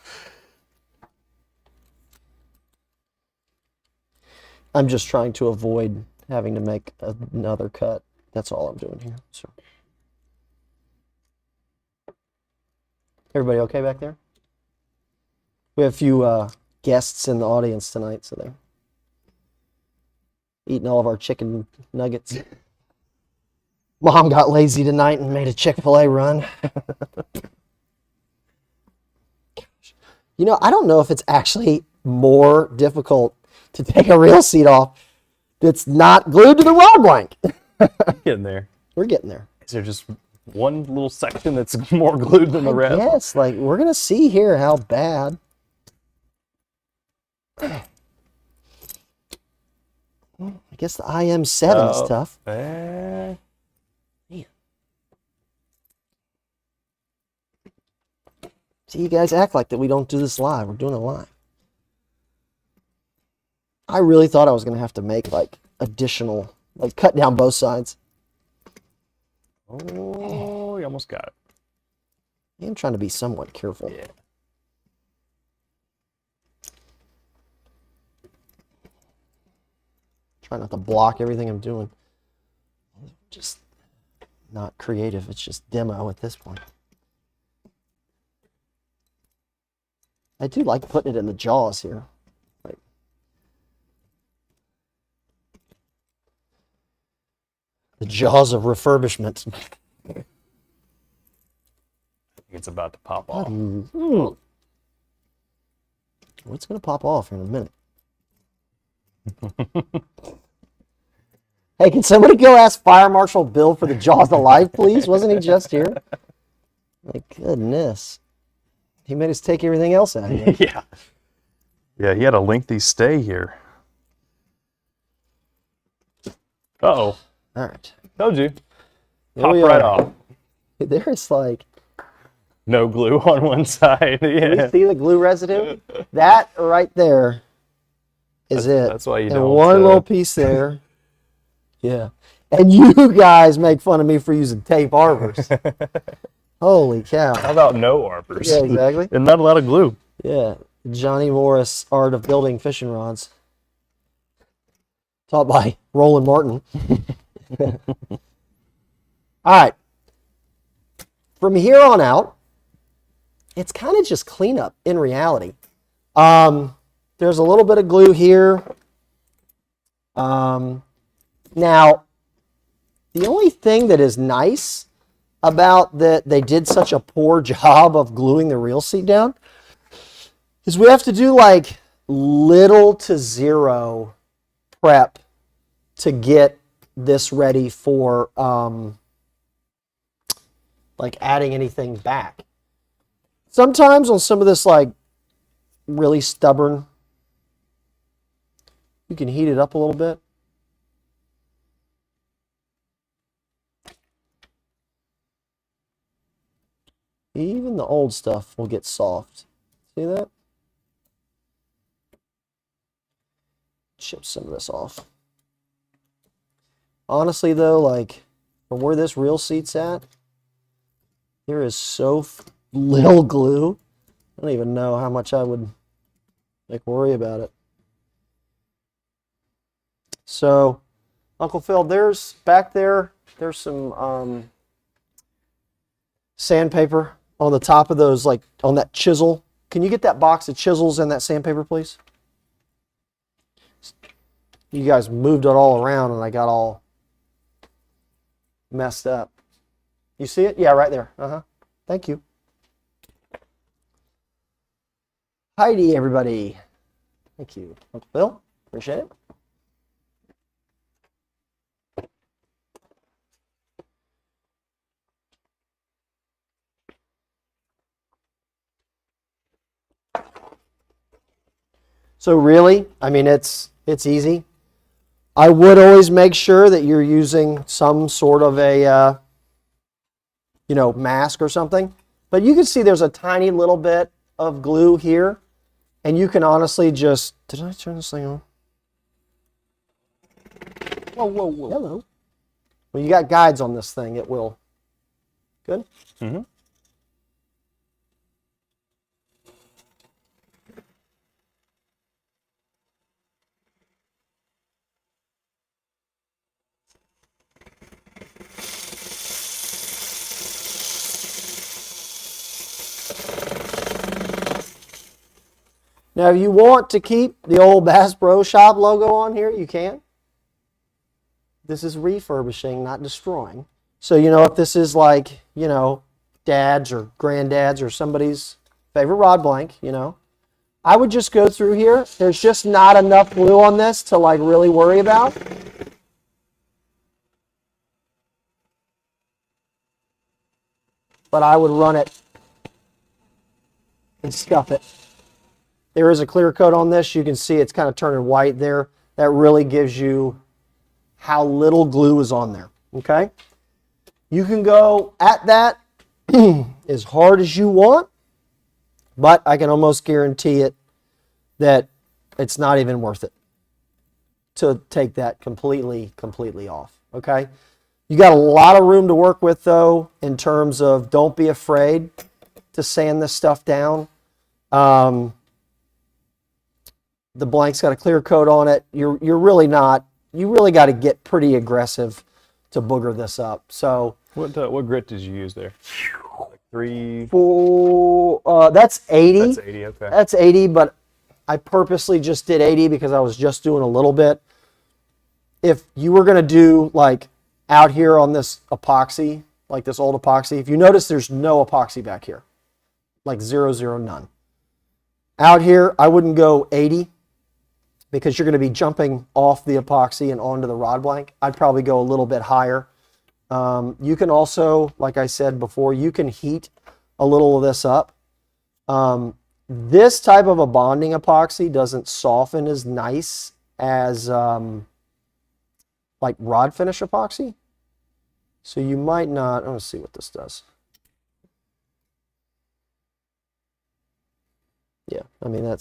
I'm just trying to avoid having to make another cut. That's all I'm doing here. So, everybody okay back there? We have a few guests in the audience tonight, so they're eating all of our chicken nuggets. Mom got lazy tonight and made a Chick-fil-A run. I don't know if it's actually more difficult to take a reel seat off that's not glued to the rod blank. Getting there. We're getting there. Is there just one little section that's more glued than the rest? Yes, we're going to see here how bad. I guess the IM7 is tough. Man. See, you guys act like that we don't do this live. We're doing it live. I really thought I was going to have to make additional, cut down both sides. Oh, you almost got it. I'm trying to be somewhat careful. Yeah. Try not to block everything I'm doing. Just not creative. It's just demo at this point. I do like putting it in the jaws here. The jaws of refurbishment. I think it's about to pop off. It's going to pop off in a minute. Hey, can somebody go ask Fire Marshal Bill for the jaws of life, please? Wasn't he just here? My goodness. He made us take everything else out of here. Yeah. Yeah, he had a lengthy stay here. Uh-oh. All right. Told you. Pop right off. There's no glue on one side. Yeah. Can you see the glue residue? That right there is it. That's why you and don't. One little piece there. Yeah. And you guys make fun of me for using tape arbors. Holy cow. How about no arbors? Yeah, exactly. And not a lot of glue. Yeah. Johnny Morris Art of Building Fishing Rods. Taught by Roland Martin. All right. From here on out, it's kind of just cleanup in reality. There's a little bit of glue here. Now, the only thing that is nice about that they did such a poor job of gluing the reel seat down is we have to do like little to zero prep to get this ready for like adding anything back. Sometimes on some of this like really stubborn, you can heat it up a little bit. Even the old stuff will get soft. See that? Chip some of this off. Honestly though, like from where this reel seat's at, there is so little glue. I don't even know how much I would like worry about it. So, Uncle Phil, there's back there, there's some sandpaper on the top of those, like on that chisel. Can you get that box of chisels and that sandpaper, please? You guys moved it all around and I got all messed up. You see it? Yeah, right there. Thank you. Heidi, everybody. Thank you. Uncle Phil, appreciate it. So really, I mean, it's easy. I would always make sure that you're using some sort of a, mask or something. But you can see there's a tiny little bit of glue here. And you can honestly just, did I turn this thing on? Whoa, whoa, whoa. Hello. Well, you got guides on this thing. It will. Good? Mm-hmm. Now, if you want to keep the old Bass Pro Shop logo on here, you can. This is refurbishing, not destroying. So, if this is like, dad's or granddad's or somebody's favorite rod blank, I would just go through here. There's just not enough glue on this to like really worry about. But I would run it and scuff it. There is a clear coat on this. You can see it's kind of turning white there. That really gives you how little glue is on there, okay? You can go at that as hard as you want, but I can almost guarantee it that it's not even worth it to take that completely off, okay? You got a lot of room to work with though, in terms of don't be afraid to sand this stuff down. The blank's got a clear coat on it. You're really not. You really got to get pretty aggressive to booger this up. So what grit did you use there? Like 3, 4. That's 80. That's 80. Okay. That's 80, but I purposely just did 80 because I was just doing a little bit. If you were gonna do like out here on this epoxy, like this old epoxy, if you notice, there's no epoxy back here, like 0, 0, none. Out here, I wouldn't go 80. Because you're going to be jumping off the epoxy and onto the rod blank. I'd probably go a little bit higher. You can also, like I said before, you can heat a little of this up. This type of a bonding epoxy doesn't soften as nice as like rod finish epoxy. So you might not, let's see what this does. Yeah, I mean,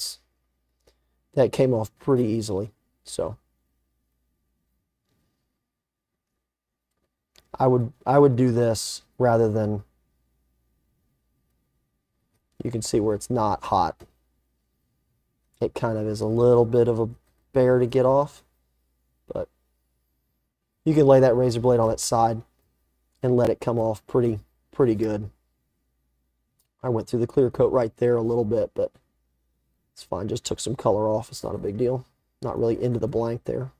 that came off pretty easily. So I would do this rather than, you can see where it's not hot. it kind of is a little bit of a bear to get off, but you can lay that razor blade on its side and let it come off pretty good. I went through the clear coat right there a little bit, but it's fine. Just took some color off. It's not a big deal. Not really into the blank there.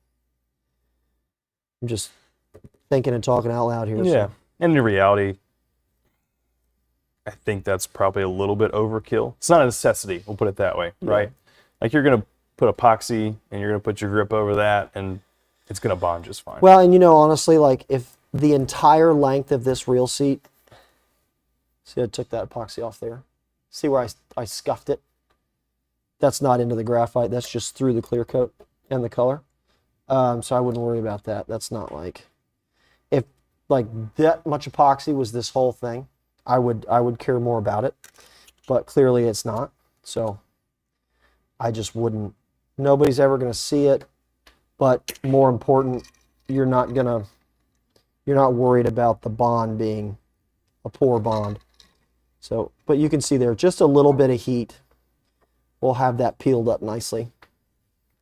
I'm just thinking and talking out loud here. Yeah. So. And in reality, I think that's probably a little bit overkill. It's not a necessity, we'll put it that way, right? Like you're going to put epoxy and you're going to put your grip over that and it's going to bond just fine. Well, and you know, honestly, like if the entire length of this reel seat, see, I took that epoxy off there. See where I scuffed it? That's not into the graphite. That's just through the clear coat and the color. So I wouldn't worry about that. That's not like, if like that much epoxy was this whole thing, I would care more about it. But clearly it's not. So I just wouldn't. Nobody's ever going to see it. But more important, you're not worried about the bond being a poor bond. So, but you can see there, just a little bit of heat will have that peeled up nicely.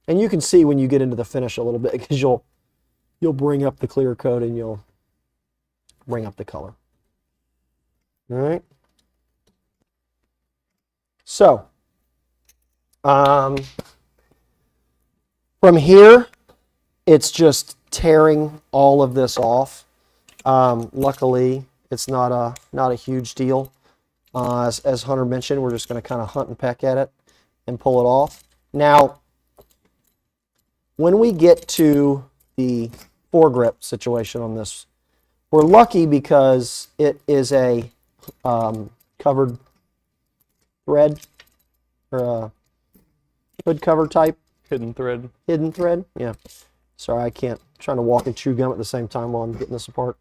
And you can see when you get into the finish a little bit, because you'll bring up the clear coat and you'll bring up the color. All right. So, from here, it's just tearing all of this off. Luckily, it's not a huge deal. As Hunter mentioned, we're just going to kind of hunt and peck at it and pull it off. Now, when we get to the foregrip situation on this, we're lucky because it is a covered thread, or a hood cover type. Hidden thread. Hidden thread, yeah. Sorry, I'm trying to walk and chew gum at the same time while I'm getting this apart.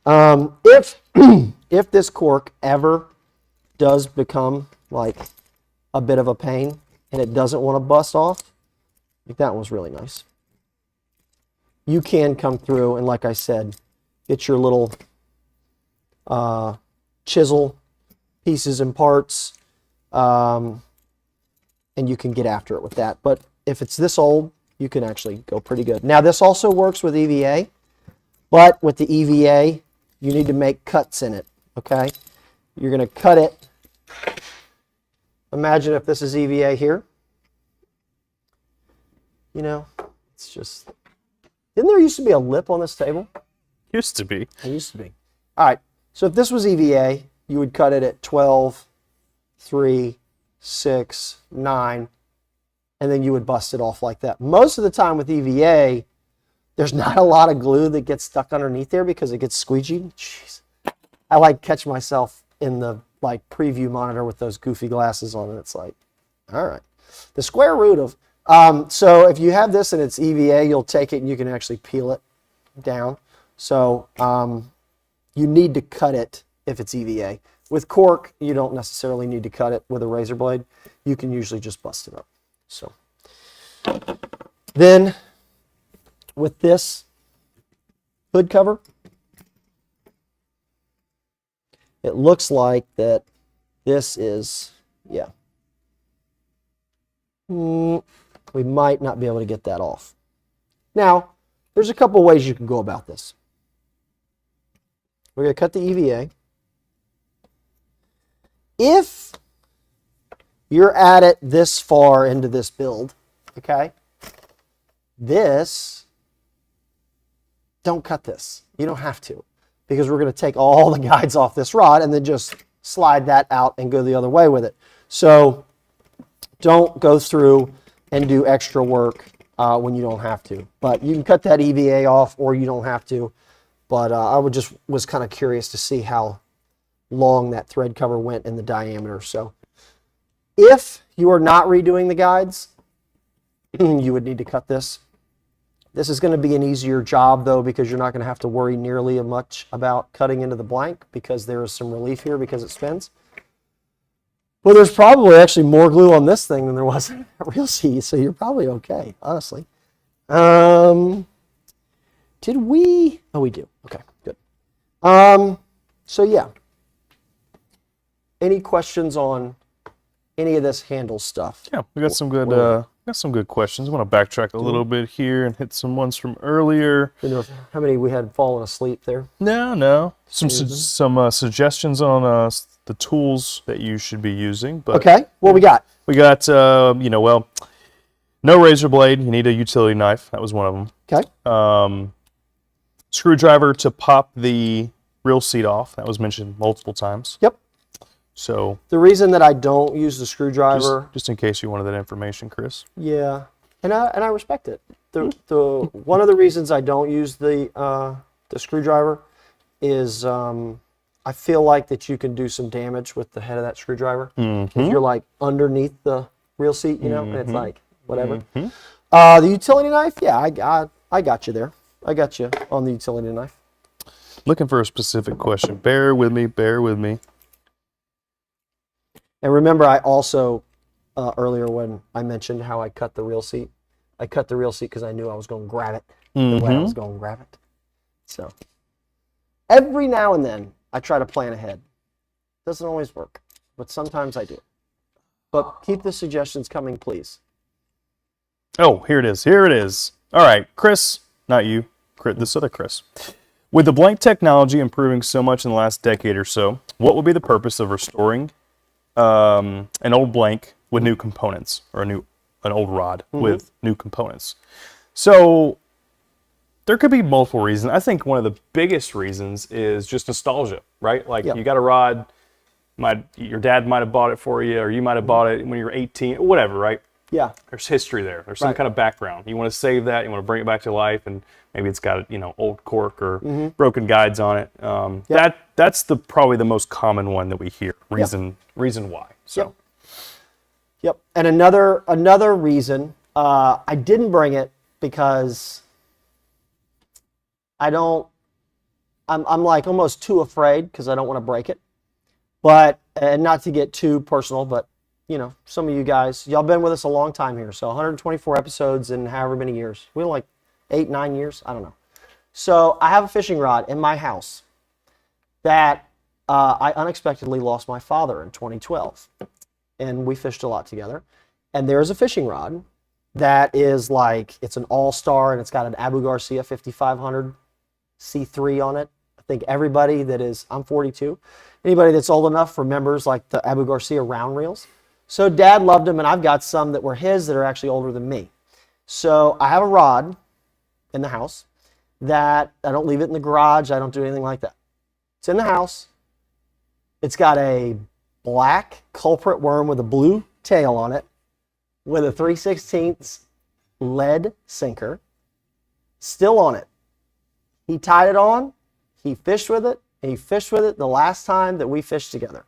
If this cork ever does become like a bit of a pain and it doesn't want to bust off, like that one was really nice. You can come through and, like I said, get your little chisel pieces and parts, and you can get after it with that. But if it's this old, you can actually go pretty good. Now, this also works with EVA, but with the EVA, you need to make cuts in it, okay? You're going to cut it. Imagine if this is EVA here. You know, it's just... Didn't there used to be a lip on this table? Used to be. It used to be. All right, so if this was EVA, you would cut it at 12, 3, 6, 9, and then you would bust it off like that. Most of the time with EVA, there's not a lot of glue that gets stuck underneath there because it gets squeegeed. Jeez. I like catch myself in the like preview monitor with those goofy glasses on, and it's like, all right. The square root of, so if you have this and it's EVA, you'll take it and you can actually peel it down. So you need to cut it if it's EVA. With cork, you don't necessarily need to cut it with a razor blade. You can usually just bust it up. So then with this hood cover, it looks like that this is, yeah. We might not be able to get that off. Now, there's a couple ways you can go about this. We're going to cut the EVA. If you're at it this far into this build, okay, don't cut this. You don't have to, because we're going to take all the guides off this rod and then just slide that out and go the other way with it. So don't go through and do extra work when you don't have to. But you can cut that EVA off, or you don't have to. But I was kind of curious to see how long that thread cover went in the diameter. So if you are not redoing the guides, you would need to cut this. This is going to be an easier job, though, because you're not going to have to worry nearly as much about cutting into the blank, because there is some relief here because it spins. Well, there's probably actually more glue on this thing than there was in a real seat, so you're probably okay, honestly. Did we? Oh, we do. Okay, good. So yeah. Any questions on any of this handle stuff. Yeah, we got some good questions. I want to backtrack a little bit here and hit some ones from earlier. You know how many we had fallen asleep there? No. Some suggestions on the tools that you should be using. But Okay, what we got? we got no razor blade. You need a utility knife. That was one of them. Okay. Screwdriver to pop the rear seat off. That was mentioned multiple times. Yep. So The reason that I don't use the screwdriver, just in case you wanted that information, Chris. yeah, and I respect it. The one of the reasons I don't use the screwdriver is I feel like that you can do some damage with the head of that screwdriver. If you're like underneath the rear seat, you know, and it's like whatever. The utility knife, yeah, I got you there. I got you on the utility knife. Looking for a specific question. Bear with me. And remember, I also, earlier when I mentioned how I cut the rear seat, I cut the rear seat because I knew I was going to grab it the way I was going to grab it. So, every now and then, I try to plan ahead. Doesn't always work, but sometimes I do. But keep the suggestions coming, please. Oh, here it is. All right, Chris, not you, this other Chris. With the blank technology improving so much in the last decade or so, what would be the purpose of restoring an old blank with new components, or an old rod with new components? So there could be multiple reasons. I think one of the biggest reasons is just nostalgia, right? Like you got a rod, your dad might have bought it for you, or you might have bought it when you were 18, whatever, right? Yeah. There's history there. There's some kind of background. You want to save that. You want to bring it back to life, and maybe it's got old cork or broken guides on it. That's probably the most common one that we hear. Reason why. So. Yep. And another reason I didn't bring it because I'm like almost too afraid because I don't want to break it. But and not to get too personal, but some of you guys, y'all been with us a long time here. So 124 episodes in however many years. We like 8-9 years. I don't know. So I have a fishing rod in my house that I unexpectedly lost my father in 2012. And we fished a lot together. And there's a fishing rod that is like, it's an all-star, and it's got an Abu Garcia 5500 C3 on it. I think everybody that is, I'm 42, anybody that's old enough remembers like the Abu Garcia round reels. So Dad loved them, and I've got some that were his that are actually older than me. So I have a rod in the house that I don't leave it in the garage. I don't do anything like that. It's in the house. It's got a black culprit worm with a blue tail on it with a 3/16 lead sinker still on it. He tied it on. He fished with it. And he fished with it the last time that we fished together.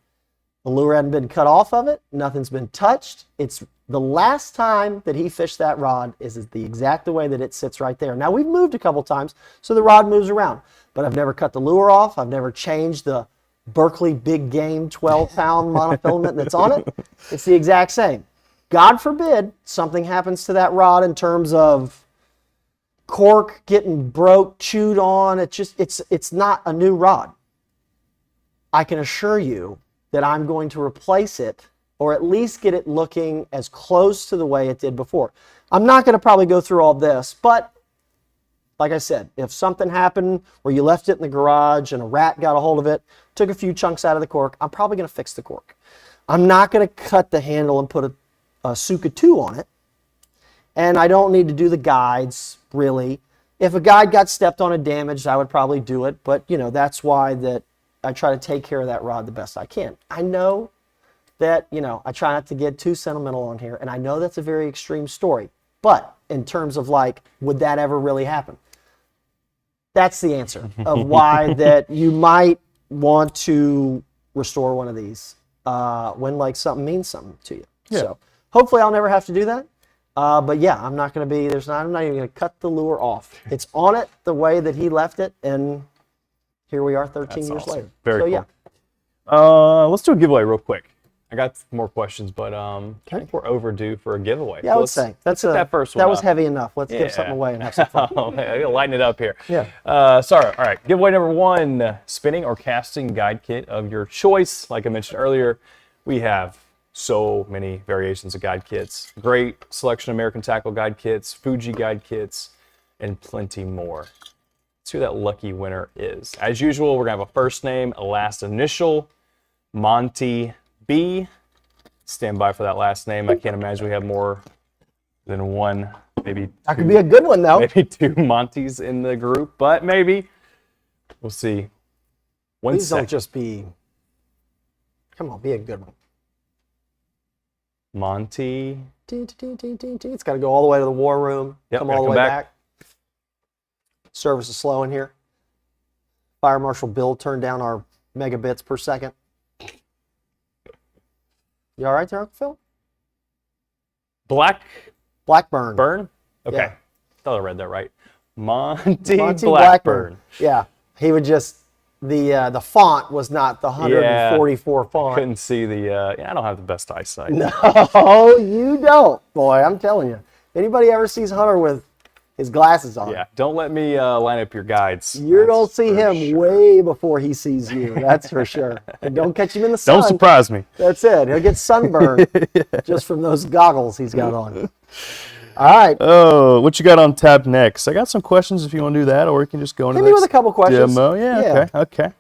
The lure hadn't been cut off of it. Nothing's been touched. It's the last time that he fished that rod is the exact way that it sits right there. Now, we've moved a couple times, so the rod moves around. But I've never cut the lure off. I've never changed the Berkeley Big Game 12-pound monofilament that's on it. It's the exact same. God forbid something happens to that rod in terms of cork getting broke, chewed on. It's not a new rod. I can assure you that I'm going to replace it, or at least get it looking as close to the way it did before. I'm not going to probably go through all this, but like I said, if something happened where you left it in the garage and a rat got a hold of it, took a few chunks out of the cork, I'm probably going to fix the cork. I'm not going to cut the handle and put a Tsuka 2 on it, and I don't need to do the guides, really. If a guide got stepped on and damaged, I would probably do it, but that's why that I try to take care of that rod the best I can. I know that, I try not to get too sentimental on here, and I know that's a very extreme story. But in terms of like, would that ever really happen? That's the answer of why that you might want to restore one of these when like something means something to you. Yeah. So hopefully I'll never have to do that. But yeah, I'm not going to be, I'm not even going to cut the lure off. It's on it the way that he left it, and here we are 13 years later. Very cool. Yeah. Let's do a giveaway real quick. I got more questions, but I think we're overdue for a giveaway. Yeah, I would say. Let's get that first one. That was heavy enough. Let's give something away and have some fun. I gotta lighten it up here. Yeah. Sorry. All right. Giveaway number 1, spinning or casting guide kit of your choice. Like I mentioned earlier, we have So many variations of guide kits. Great selection of American Tackle guide kits, Fuji guide kits, and plenty more. Let's see who that lucky winner is. As usual, we're going to have a first name, a last initial, Monty B. Stand by for that last name. I can't imagine we have more than one, maybe That could be a good one, though. maybe two Montys in the group, but maybe. We'll see. Please don't just be... Come on, be a good one. Monty. It's got to go all the way to the war room. Yep, Come all the way back. Service is slow in here. Fire Marshal Bill turned down our megabits per second. You all right there, Uncle Phil? Blackburn. Burn? Okay. Yeah. Thought I read that right. Monty Monty Blackburn. Yeah. He would just, the font was not the 144 font. Couldn't see the, I don't have the best eyesight. No, you don't, boy. I'm telling you. Anybody ever sees Hunter with his glasses on? Yeah, don't let me line up your guides. You're going to see him way before he sees you. That's for sure. And don't catch him in the sun. Don't surprise me. That's it. He'll get sunburned just from those goggles he's got on. All right. Oh, what you got on tab next? I got some questions if you want to do that, or we can just go into Hit the me next with a couple questions. demo. Yeah, okay.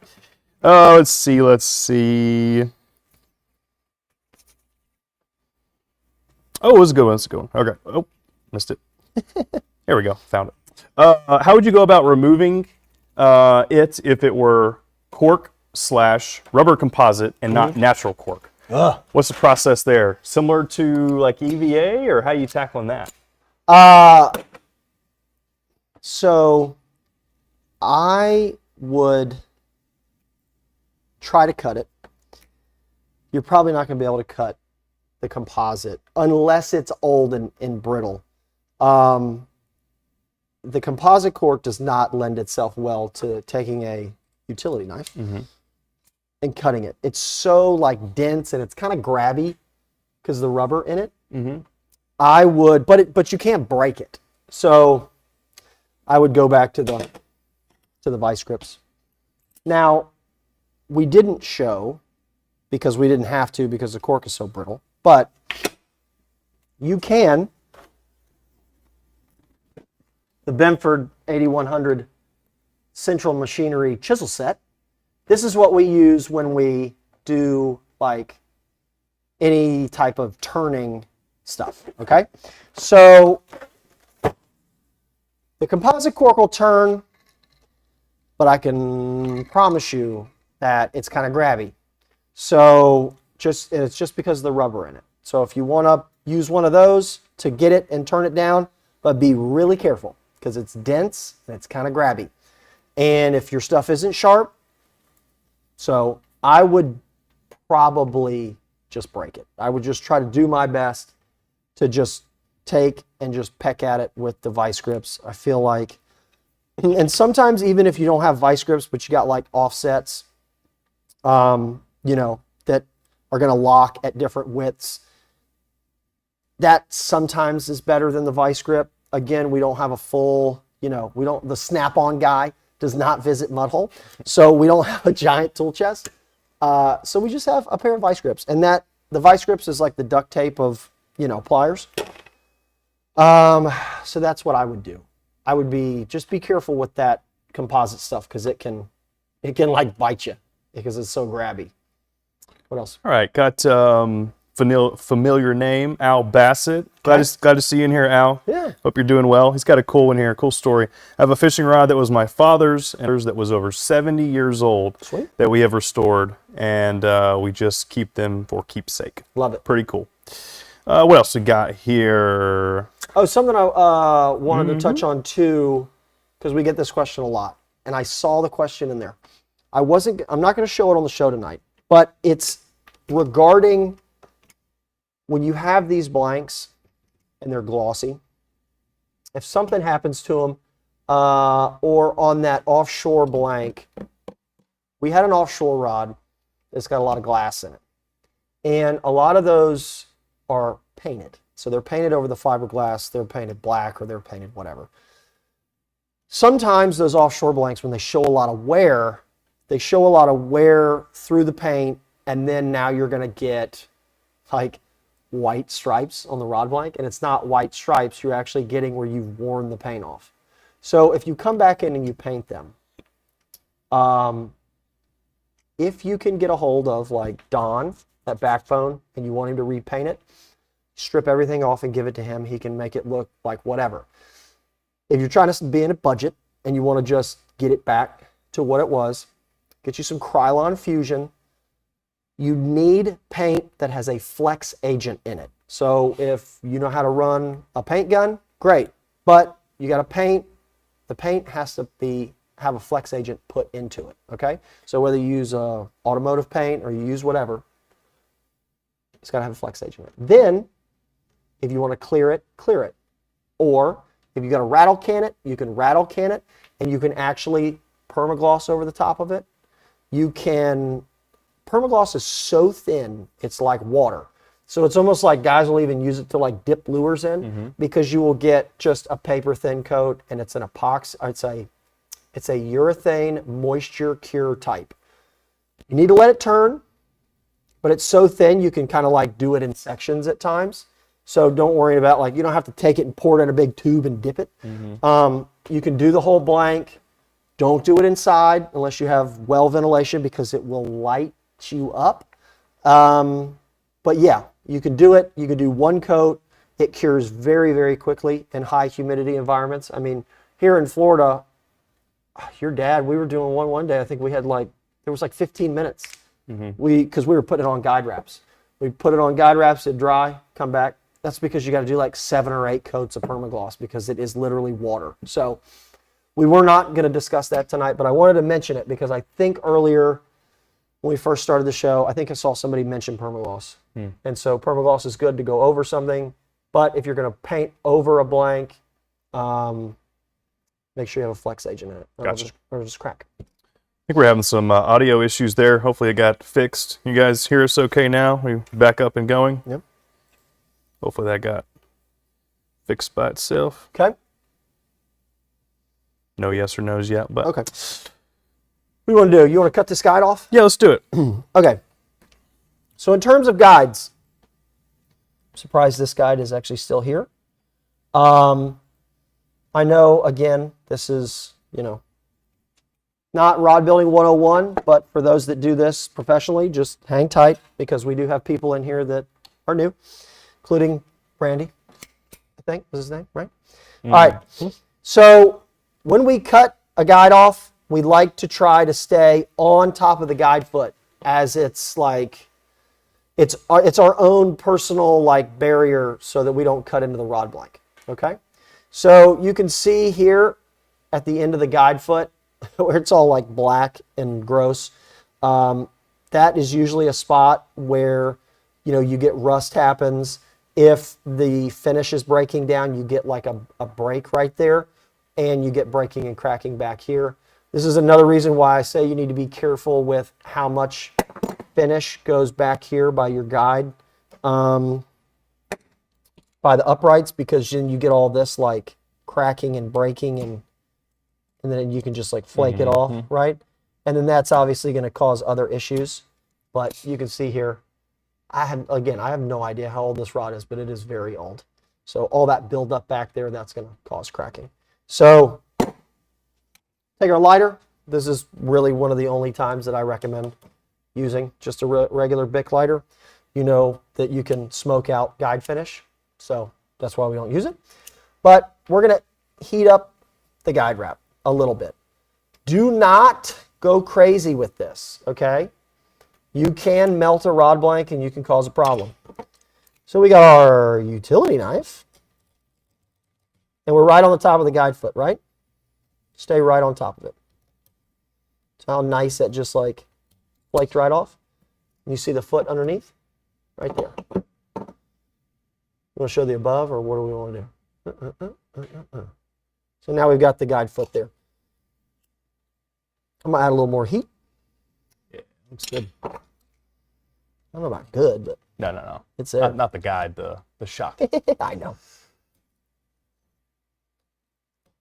Oh, let's see. Oh, it's a good one. Okay. Oh, missed it. Here we go. Found it. How would you go about removing it if it were cork/rubber composite and not natural cork? What's the process there? Similar to like EVA, or how you tackling that? So I would try to cut it. You're probably not going to be able to cut the composite unless it's old and brittle. The composite cork does not lend itself well to taking a utility knife and cutting it. It's so like dense and it's kind of grabby because of the rubber in it. I would, but you can't break it. So I would go back to the vice grips. Now, we didn't show because we didn't have to because the cork is so brittle, but you can. The Benford 8100 Central Machinery chisel set. This is what we use when we do like any type of turning stuff, okay? So the composite cork will turn, but I can promise you that it's kind of grabby. So it's just because of the rubber in it. So if you want to use one of those to get it and turn it down, but be really careful because it's dense and it's kind of grabby. And if your stuff isn't sharp, so I would probably just break it. I would just try to do my best to just take and just peck at it with the vice grips. I feel like, and sometimes even if you don't have vice grips, but you got like offsets, you know, that are going to lock at different widths, that sometimes is better than the vice grip. Again, we don't have a full, you know, the snap-on guy does not visit Mudhole, so we don't have a giant tool chest. So we just have a pair of vice grips, and the vice grips is like the duct tape of, you know, pliers. So that's what I would do. I would just be careful with that composite stuff because it can like bite you because it's so grabby. What else? All right, got familiar name, Al Bassett. Glad to see you in here, Al. Yeah. Hope you're doing well. He's got a cool one here, cool story. I have a fishing rod that was my father's and that was over 70 years old. Sweet. That we have restored, and we just keep them for keepsake. Love it. Pretty cool. What else we got here? Oh, something I wanted to touch on too, because we get this question a lot, and I saw the question in there. I'm not going to show it on the show tonight, but it's regarding when you have these blanks and they're glossy, if something happens to them, or on that offshore blank, we had an offshore rod that's got a lot of glass in it. And a lot of those are painted. So they're painted over the fiberglass, they're painted black, or they're painted whatever. Sometimes those offshore blanks, when they show a lot of wear, they show a lot of wear through the paint, and then now you're going to get like white stripes on the rod blank, and it's not white stripes. You're actually getting where you've worn the paint off. So if you come back in and you paint them, if you can get a hold of like Don, that backbone, and you want him to repaint it, strip everything off and give it to him. He can make it look like whatever. If you're trying to be in a budget and you want to just get it back to what it was, get you some Krylon Fusion. You need paint that has a flex agent in it. So if you know how to run a paint gun, great. But you got to paint. The paint has to have a flex agent put into it. Okay. So whether you use automotive paint or you use whatever, it's got to have a flex agent in it. Then, if you want to clear it, clear it. Or if you got to rattle can it, you can rattle can it, and you can actually permagloss over the top of it. You can. Permagloss is so thin, it's like water. So it's almost like guys will even use it to like dip lures in, because you will get just a paper thin coat, and it's an epoxy. It's a urethane moisture cure type. You need to let it turn, but it's so thin you can kind of like do it in sections at times. So don't worry about, like, you don't have to take it and pour it in a big tube and dip it. You can do the whole blank. Don't do it inside unless you have well ventilation, because it will light you up. But yeah, you can do it. You can do one coat. It cures very, very quickly in high humidity environments. I mean, here in Florida, your dad, we were doing one day. I think we had there was like 15 minutes. Because we were putting it on guide wraps. We put it on guide wraps, it dry, come back. That's because you got to do like 7 or 8 coats of permagloss, because it is literally water. So we were not going to discuss that tonight, but I wanted to mention it because I think earlier when we first started the show, I think I saw somebody mention permagloss. And so permagloss is good to go over something, but if you're going to paint over a blank, make sure you have a flex agent in it. Gotcha. Or just crack. I think we're having some audio issues there. Hopefully it got fixed. You guys hear us okay now? We back up and going? Yep. Hopefully that got fixed by itself. Okay. No yes or no's yet, but Okay. What do you want to do? You want to cut this guide off? yeah, let's do it. Okay. So in terms of guides, I'm surprised this guide is actually still here. I know, again, this is, not rod building 101, but for those that do this professionally, just hang tight, because we do have people in here that are new, including Randy, I think was his name, right? All right. So when we cut a guide off, we like to try to stay on top of the guide foot, as it's like, it's our own personal like barrier, so that we don't cut into the rod blank. Okay. So you can see here at the end of the guide foot, where it's all like black and gross, that is usually a spot where, you get rust happens. If the finish is breaking down, you get like a break right there, and you get breaking and cracking back here. This is another reason why I say you need to be careful with how much finish goes back here by your guide, by the uprights, because then you get all this like cracking and breaking, and then you can just like flake it off, right? And then that's obviously going to cause other issues. But you can see here, I have no idea how old this rod is, but it is very old. So all that buildup back there, that's going to cause cracking. So take our lighter. This is really one of the only times that I recommend using just a regular Bic lighter. You know that you can smoke out guide finish, so that's why we don't use it. But we're going to heat up the guide wrap a little bit. Do not go crazy with this, okay? You can melt a rod blank and you can cause a problem. So we got our utility knife, and we're right on the top of the guide foot, right? Stay right on top of it. So how nice that just like flaked right off. You see the foot underneath? Right there. You want to show the above, or what do we want to do? So now we've got the guide foot there. I'm going to add a little more heat. Yeah, looks good. I don't know about good, but No. it's there. Not the guide, the shock. I know.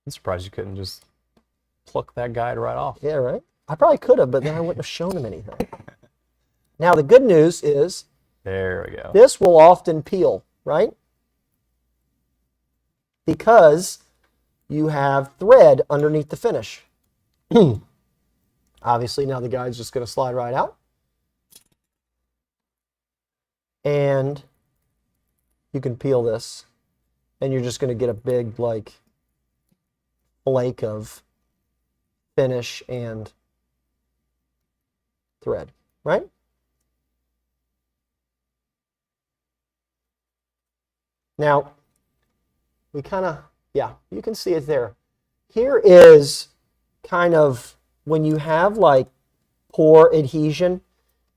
I'm surprised you couldn't just pluck that guide right off. Yeah, right? I probably could have, but then I wouldn't have shown him anything. Now, the good news is There we go. This will often peel, right? Because you have thread underneath the finish. Obviously, now the guide's just going to slide right out. And you can peel this, and you're just going to get a big, like, flake of finish and thread, right? Now, we kind of, yeah, you can see it there. Here is kind of when you have like poor adhesion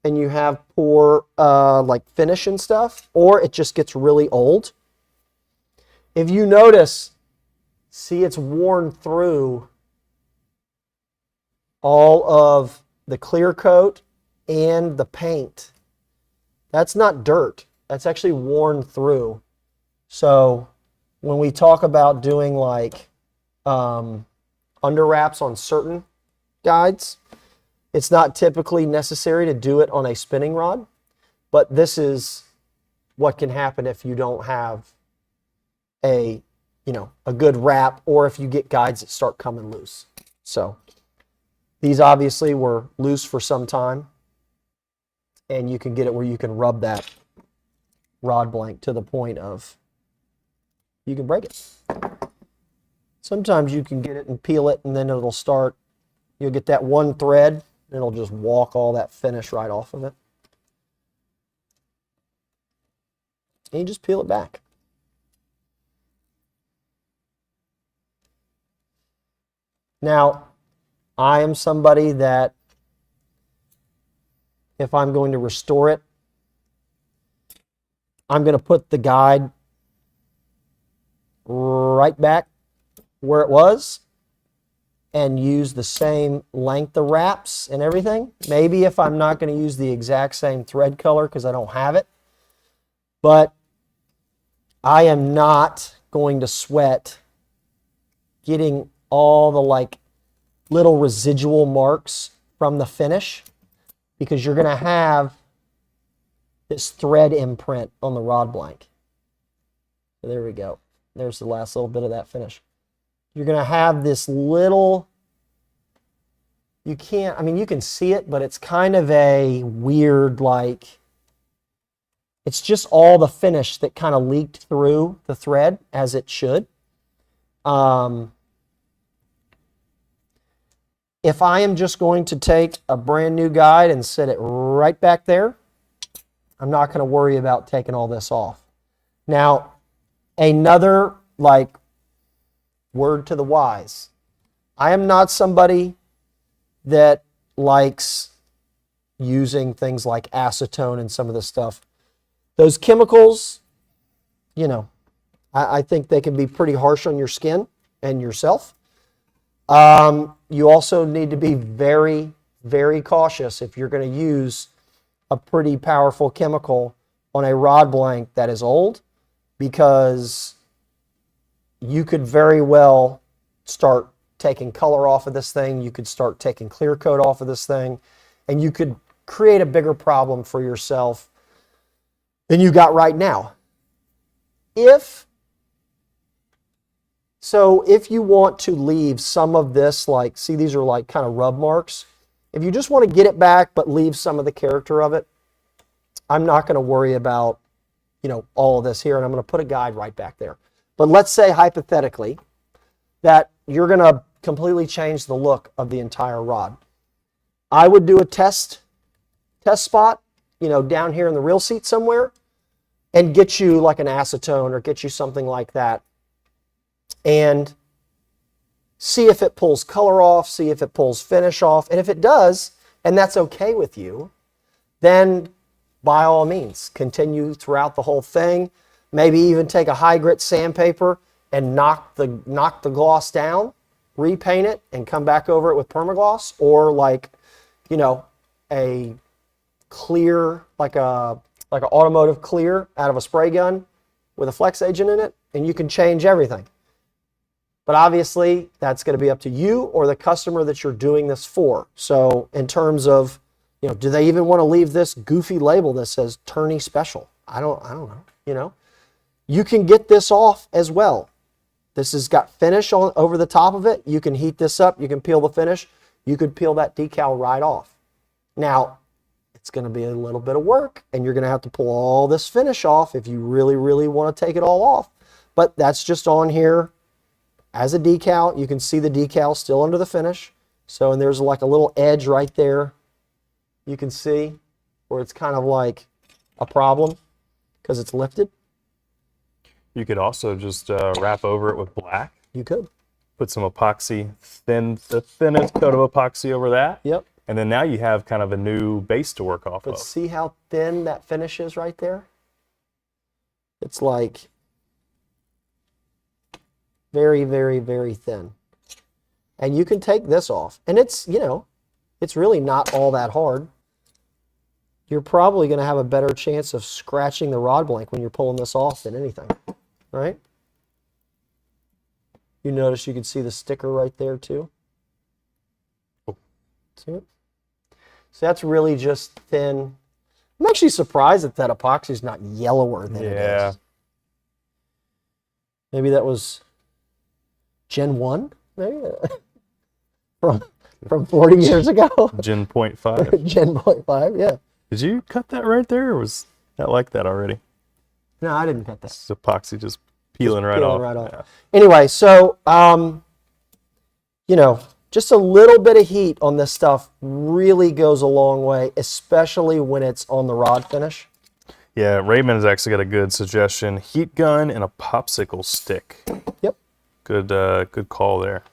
and you have poor like finish and stuff, or it just gets really old. If you notice, see it's worn through all of the clear coat and the paint. That's not dirt. That's actually worn through. So when we talk about doing like under wraps on certain guides, it's not typically necessary to do it on a spinning rod, but this is what can happen if you don't have a, you know, a good wrap, or if you get guides that start coming loose. So these obviously were loose for some time, and you can get it where you can rub that rod blank to the point of you can break it. Sometimes you can get it and peel it, and then it'll start, you'll get that one thread, and it'll just walk all that finish right off of it. And you just peel it back. Now, I am somebody that if I'm going to restore it, I'm going to put the guide right back where it was and use the same length of wraps and everything. Maybe if I'm not going to use the exact same thread color because I don't have it, but I am not going to sweat getting all the like little residual marks from the finish, because you're going to have this thread imprint on the rod blank. So there we go. There's the last little bit of that finish. You're going to have this little, you can't, I mean, you can see it, but it's kind of a weird, like, it's just all the finish that kind of leaked through the thread as it should. If I am just going to take a brand new guide and set it right back there, I'm not going to worry about taking all this off. Now, another like word to the wise. I am not somebody that likes using things like acetone and some of this stuff. Those chemicals, you know, I think they can be pretty harsh on your skin and yourself. You also need to be very, very cautious if you're going to use a pretty powerful chemical on a rod blank that is old, because you could very well start taking color off of this thing. You could start taking clear coat off of this thing, and you could create a bigger problem for yourself than you got right now. If you want to leave some of this, like, see, these are like kind of rub marks. If you just want to get it back but leave some of the character of it, I'm not going to worry about, you know, all of this here, and I'm going to put a guide right back there. But let's say hypothetically that you're going to completely change the look of the entire rod. I would do a test spot, you know, down here in the reel seat somewhere, and get you like an acetone or get you something like that, and see if it pulls color off, see if it pulls finish off. And if it does, and that's okay with you, then by all means, continue throughout the whole thing. Maybe even take a high grit sandpaper and knock the gloss down, repaint it, and come back over it with permagloss, or like, you know, a clear, like an automotive clear out of a spray gun with a flex agent in it, and you can change everything. But obviously, that's going to be up to you or the customer that you're doing this for. So in terms of You know, do they even want to leave this goofy label that says tourney special? I don't know, you know. You can get this off as well. This has got finish on over the top of it. You can heat this up, you can peel the finish. You could peel that decal right off. Now, it's going to be a little bit of work, and you're going to have to pull all this finish off if you really, really want to take it all off. But that's just on here as a decal. You can see the decal still under the finish. So, and there's like a little edge right there. You can see where it's kind of like a problem because it's lifted. You could also just wrap over it with black. You could. Put some epoxy, the thinnest coat of epoxy over that. Yep. And then now you have kind of a new base to work off But of. see how thin that finish is right there? It's like very, very, very thin. And you can take this off. And it's, you know, it's really not all that hard. You're probably going to have a better chance of scratching the rod blank when you're pulling this off than anything, right? You notice you can see the sticker right there too. See it? So that's really just thin. I'm actually surprised that epoxy is not yellower than it is. Maybe that was Gen 1, maybe? from 40 years ago. Gen 0.5. Gen 0.5, yeah. Did you cut that right there, or was that like that already? No, I didn't cut that. It's epoxy just peeling right off. Yeah. Anyway, so, you know, just a little bit of heat on this stuff really goes a long way, especially when it's on the rod finish. Yeah, Raymond has actually got a good suggestion. Heat gun and a popsicle stick. Yep. Good, good call there.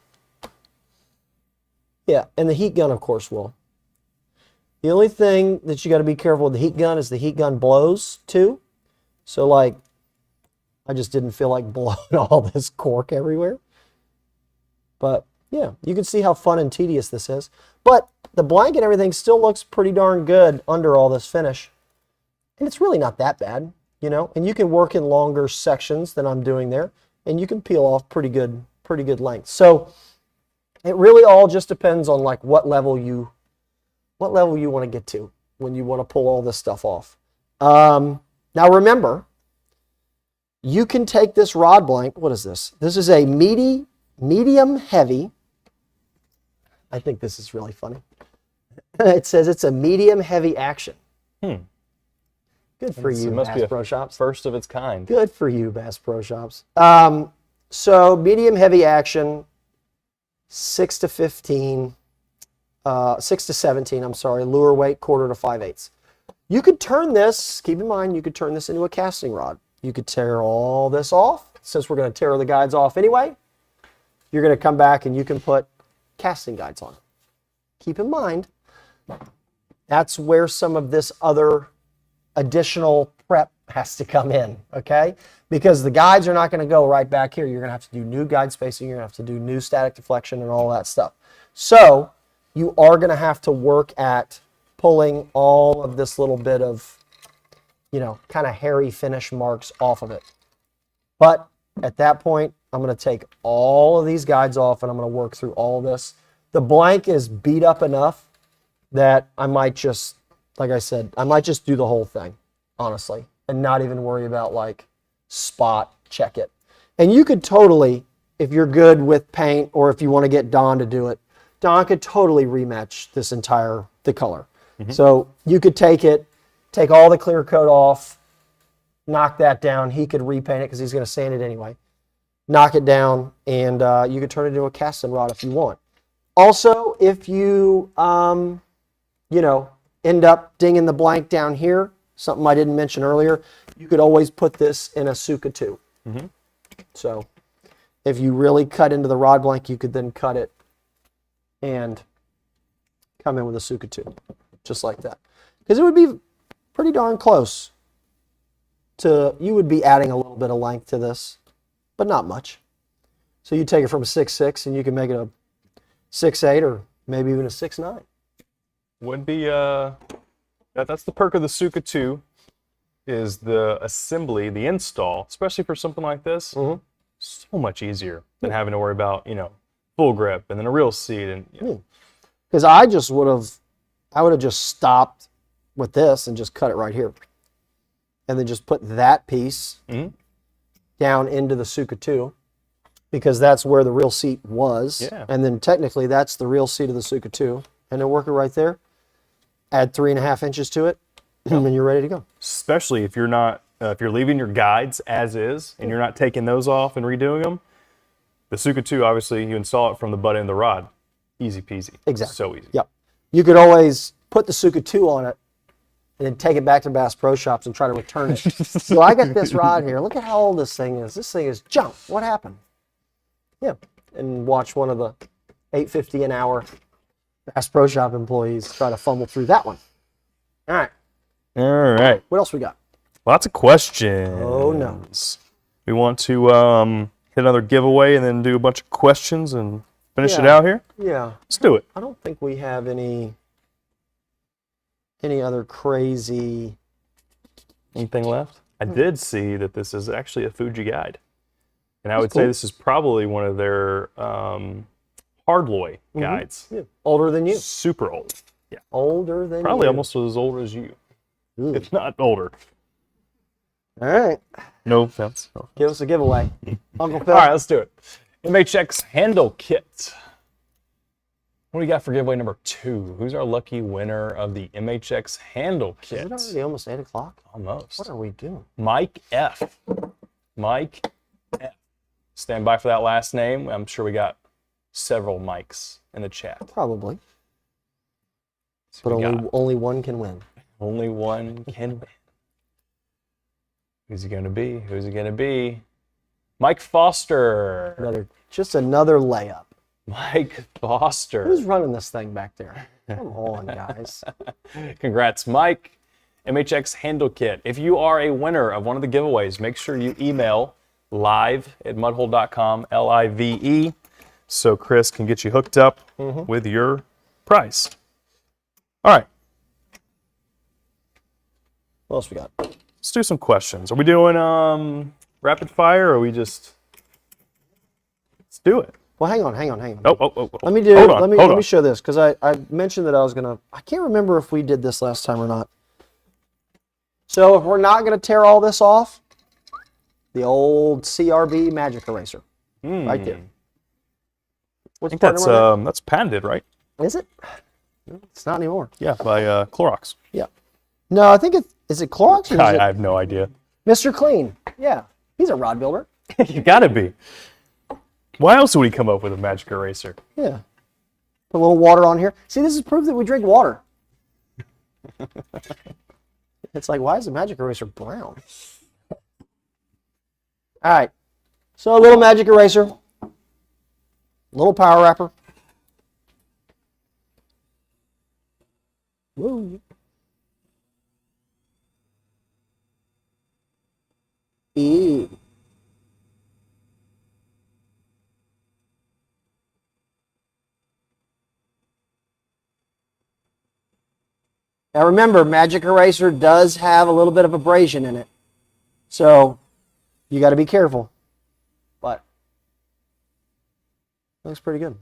Yeah, and the heat gun, of course, will. The only thing that you got to be careful with the heat gun is the heat gun blows, too. So, like, I just didn't feel like blowing all this cork everywhere. But, yeah, you can see how fun and tedious this is. But the blank and everything still looks pretty darn good under all this finish. And it's really not that bad, you know. And you can work in longer sections than I'm doing there. And you can peel off pretty good length. So it really all just depends on like what level you want to get to when you want to pull all this stuff off. Now remember, you can take this rod blank. What is this? This is a medium heavy. I think this is really funny. It says it's a medium heavy action. Good for you, Bass Pro Shops. First of its kind. Good for you, Bass Pro Shops. So medium heavy action, 6 to 17, I'm sorry, lure weight, 1/4 to 5/8. You could turn this, keep in mind, you could turn this into a casting rod. You could tear all this off. Since we're going to tear the guides off anyway, you're going to come back and you can put casting guides on. Keep in mind, that's where some of this other additional prep has to come in, okay? Because the guides are not going to go right back here. You're going to have to do new guide spacing. You're going to have to do new static deflection and all that stuff. So you are going to have to work at pulling all of this little bit of, you know, kind of hairy finish marks off of it. But at that point, I'm going to take all of these guides off and I'm going to work through all this. The blank is beat up enough that I might just, like I said, I might just do the whole thing, honestly, and not even worry about like spot check it. And you could totally, if you're good with paint or if you want to get Don to do it, Don could totally rematch this entire, the color. So you could take it, take all the clear coat off, knock that down. He could repaint it because he's going to sand it anyway. Knock it down, and you could turn it into a casting rod if you want. Also, if you, you know, end up dinging the blank down here, something I didn't mention earlier, you could always put this in a Tsuka too. So if you really cut into the rod blank, you could then cut it and come in with a Tsuka too, just like that. Because it would be pretty darn close to, you would be adding a little bit of length to this, but not much. So you take it from a 6.6 and you can make it a 6.8 or maybe even a 6.9. Would be, that's the perk of the Tsuka 2, is the assembly, the install, especially for something like this, so much easier than having to worry about, you know, full grip and then a real seat. And because I just would have I would have just stopped with this and just cut it right here. And then just put that piece down into the Tsuka 2, because that's where the real seat was. Yeah. And then technically that's the real seat of the Tsuka 2. And then work it right there. Add 3.5 inches to it, and then you're ready to go. Especially if you're not, if you're leaving your guides as is, and you're not taking those off and redoing them. The Tsuka 2, obviously, you install it from the butt end of the rod. Easy peasy. Exactly. So easy. Yep. You could always put the Tsuka 2 on it and then take it back to Bass Pro Shops and try to return it. So I got this rod here. Look at how old this thing is. This thing is junk. What happened? Yeah. And watch one of the $8.50 an hour Bass Pro Shop employees try to fumble through that one. All right. All right. What else we got? Lots of questions. Oh, no. We want to hit another giveaway and then do a bunch of questions and finish it Yeah. out here. Yeah. Let's do it. I don't think we have any other crazy. Anything left? I did see that this is actually a Fuji guide. And I would cool. say this is probably one of their hardloy guides. Yeah. Older than you. Super old. Yeah. Older than Probably you. almost as old as you, Ooh. if not older. All right. No offense. No offense. Give us a giveaway. Uncle Phil. All right, let's do it. MHX Handle Kit. What do we got for giveaway number 2? Who's our lucky winner of the MHX Handle Is Kit? it already almost 8 o'clock? Almost. What are we doing? Mike F. Mike F. Stand by for that last name. I'm sure we got several Mikes in the chat. Probably. So But we got only one can win. only one can win. Who's it going to be? Who's it going to be? Mike Foster. Just another layup. Mike Foster. Who's running this thing back there? Come on, guys. Congrats, Mike. MHX Handle Kit. If you are a winner of one of the giveaways, make sure you email live@mudhole.com, LIVE, so Chris can get you hooked up with your prize. All right, What else we got? let's do some questions. Are we doing rapid fire, or are we just... Let's do it. Well, hang on. Oh. Let me do. Hold on, let hold me on. show this, because I mentioned that I was gonna. I can't remember if we did this last time or not. So if we're not gonna tear all this off, the old CRB Magic Eraser, right there. I What's think part number that's patented, right? on that? Is it? No, it's not anymore. Yeah, by Clorox. Yeah. No, I think is it Clorox or is I it have no idea. Mr. Clean? Yeah, he's a rod builder. You gotta be. Why else would he come up with a magic eraser? Yeah. Put a little water on here. See, this is proof that we drink water. It's like, why is the magic eraser brown? All right. So a little magic eraser, a little power wrapper. Woo. Ew. Now remember, magic eraser does have a little bit of abrasion in it. So you got to be careful. But looks pretty good.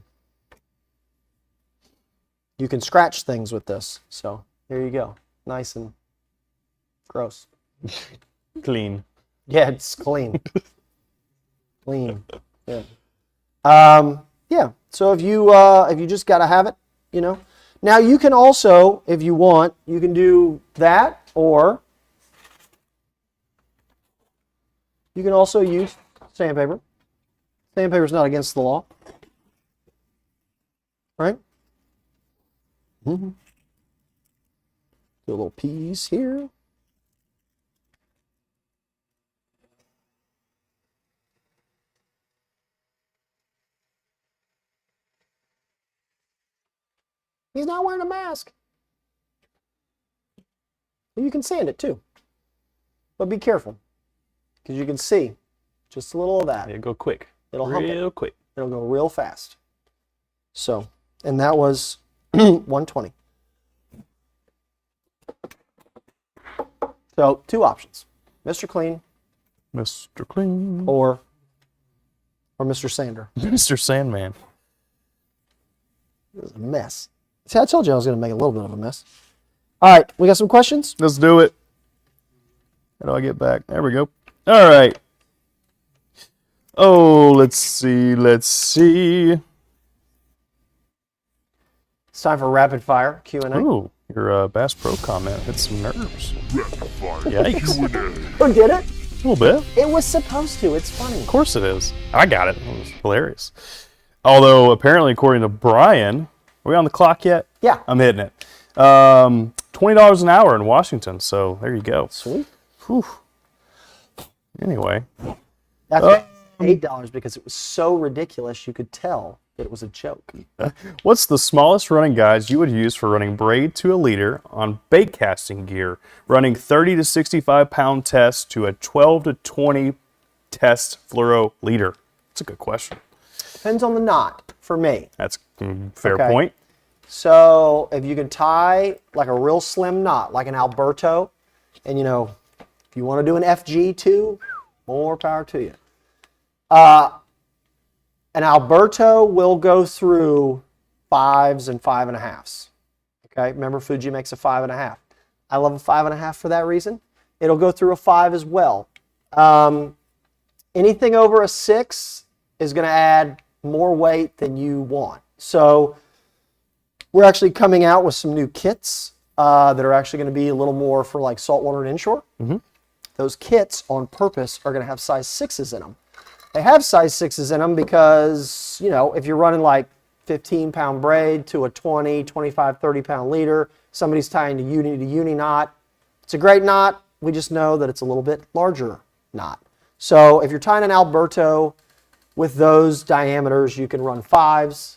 You can scratch things with this. So there you go. Nice and gross. Clean. Yeah, it's clean. Clean. Yeah. Yeah. So if you just got to have it, you know. Now you can also, if you want, you can do that, or you can also use sandpaper. Sandpaper is not against the law, right? Do a little piece here. He's not wearing a mask. You can sand it too. But be careful, because you can see just a little of that. Yeah, go quick. It'll hump it. real quick. It'll go real fast. So, and that was 120. So, 2 options. Mr. Clean Mr. Clean. or Mr. Sander. Mr. Sandman. This is a mess. See, I told you I was going to make a little bit of a mess. All right, we got some questions? Let's do it. How do I get back? There we go. All right. Oh, let's see. It's time for rapid fire Q&A. Ooh, your Bass Pro comment hit some nerves. Yikes. Oh, did it? A little bit. It was supposed to. It's funny. Of course it is. I got it. It was hilarious. Although, apparently, according to Brian, are we on the clock yet? Yeah. I'm hitting it. $20 an hour in Washington, so there you go. Sweet. Whew. Anyway. That's $8 because it was so ridiculous you could tell that it was a joke. What's the smallest running guides you would use for running braid to a leader on bait casting gear, running 30 to 65 pound tests to a 12 to 20 test fluoro leader? That's a good question. Depends on the knot for me. That's a fair Okay. point. So if you can tie like a real slim knot, like an Alberto, and you know, if you want to do an FG too, more power to you. An Alberto will go through 5s and 5.5s. Okay, remember Fuji makes a 5.5. I love a 5.5 for that reason. It'll go through a 5 as well. Anything over a 6 is going to add more weight than you want. So we're actually coming out with some new kits that are actually going to be a little more for like saltwater and inshore. Mm-hmm. Those kits on purpose are going to have size 6s in them. They have size 6s in them because, you know, if you're running like 15-pound braid to a 20, 25, 30-pound leader, somebody's tying to uni knot. It's a great knot. We just know that it's a little bit larger knot. So if you're tying an Alberto with those diameters, you can run 5s.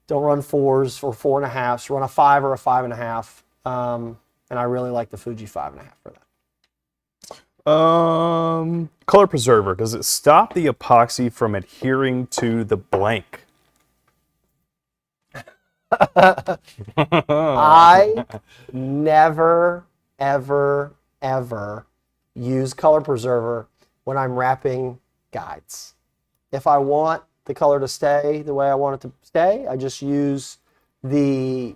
Don't run 4s or 4.5s. Run a 5 or a 5.5. And I really like the Fuji 5.5 for that. Color preserver. Does it stop the epoxy from adhering to the blank? I never, ever, ever use color preserver when I'm wrapping guides. If I want the color to stay the way I want it to stay, I just use the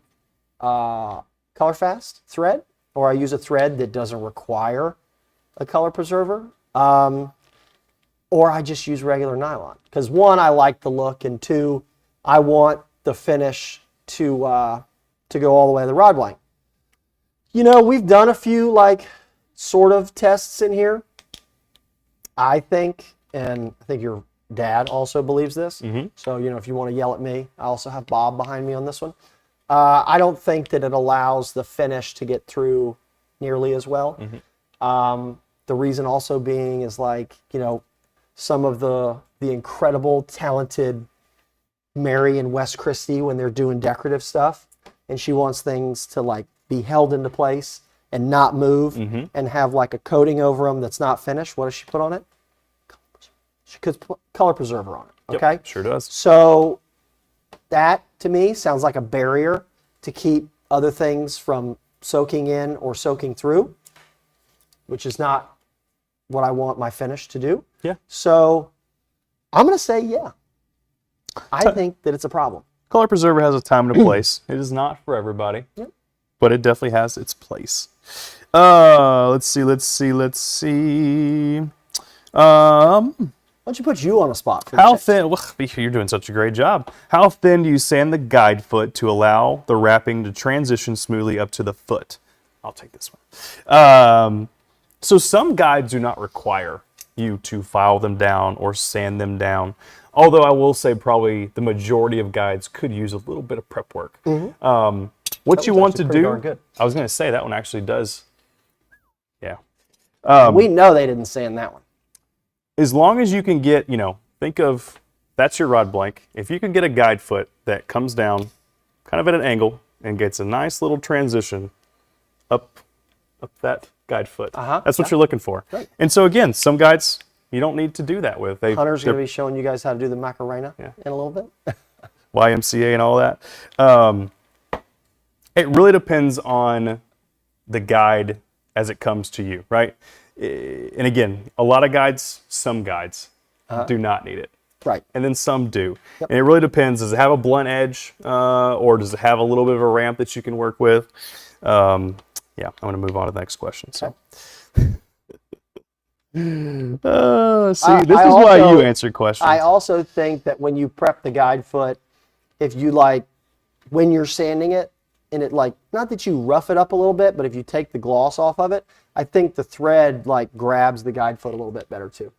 Color Fast thread, or I use a thread that doesn't require a color preserver, or I just use regular nylon. Because one, I like the look, and two, I want the finish to go all the way to the rod blank. You know, we've done a few like sort of tests in here. I think, and I think your dad also believes this. Mm-hmm. So, you know, if you want to yell at me, I also have Bob behind me on this one. I don't think that it allows the finish to get through nearly as well. Mm-hmm. The reason also being is like, you know, some of the incredible, talented Mary and Wes Christie when they're doing decorative stuff, and she wants things to like be held into place and not move, mm-hmm. and have like a coating over them that's not finished. What does she put on it? She puts color preserver on it. Okay, yep, sure does. So that to me sounds like a barrier to keep other things from soaking in or soaking through, which is not what I want my finish to do. Yeah. So I'm going to say, yeah, I think that it's a problem. Color preserver has a time and a place. It is not for everybody, Yep. but it definitely has its place. Let's see. Why don't you put you on a spot? For How thin? Well, you're doing such a great job. How thin do you sand the guide foot to allow the wrapping to transition smoothly up to the foot? I'll take this one. So some guides do not require you to file them down or sand them down. Although I will say probably the majority of guides could use a little bit of prep work. Mm-hmm. What you want to pretty do, darn good. I was going to say that one actually does. Yeah. We know they didn't sand that one. As long as you can get, think of, that's your rod blank. If you can get a guide foot that comes down kind of at an angle and gets a nice little transition up that guide foot. That's what you're looking for. Right. And so again, some guides you don't need to do that with. Hunter's going to be showing you guys how to do the Macarena in a little bit. YMCA and all that. It really depends on the guide as it comes to you, right? And again, a lot of guides, some guides do not need it. Right. And then some do. And it really depends. Does it have a blunt edge, or does it have a little bit of a ramp that you can work with? Yeah, I'm going to move on to the next question. So. See, this is why you answer questions. I also think that when you prep the guide foot, if you like, when you're sanding it, and it like, not that you rough it up a little bit, but if you take the gloss off of it, I think the thread like grabs the guide foot a little bit better too.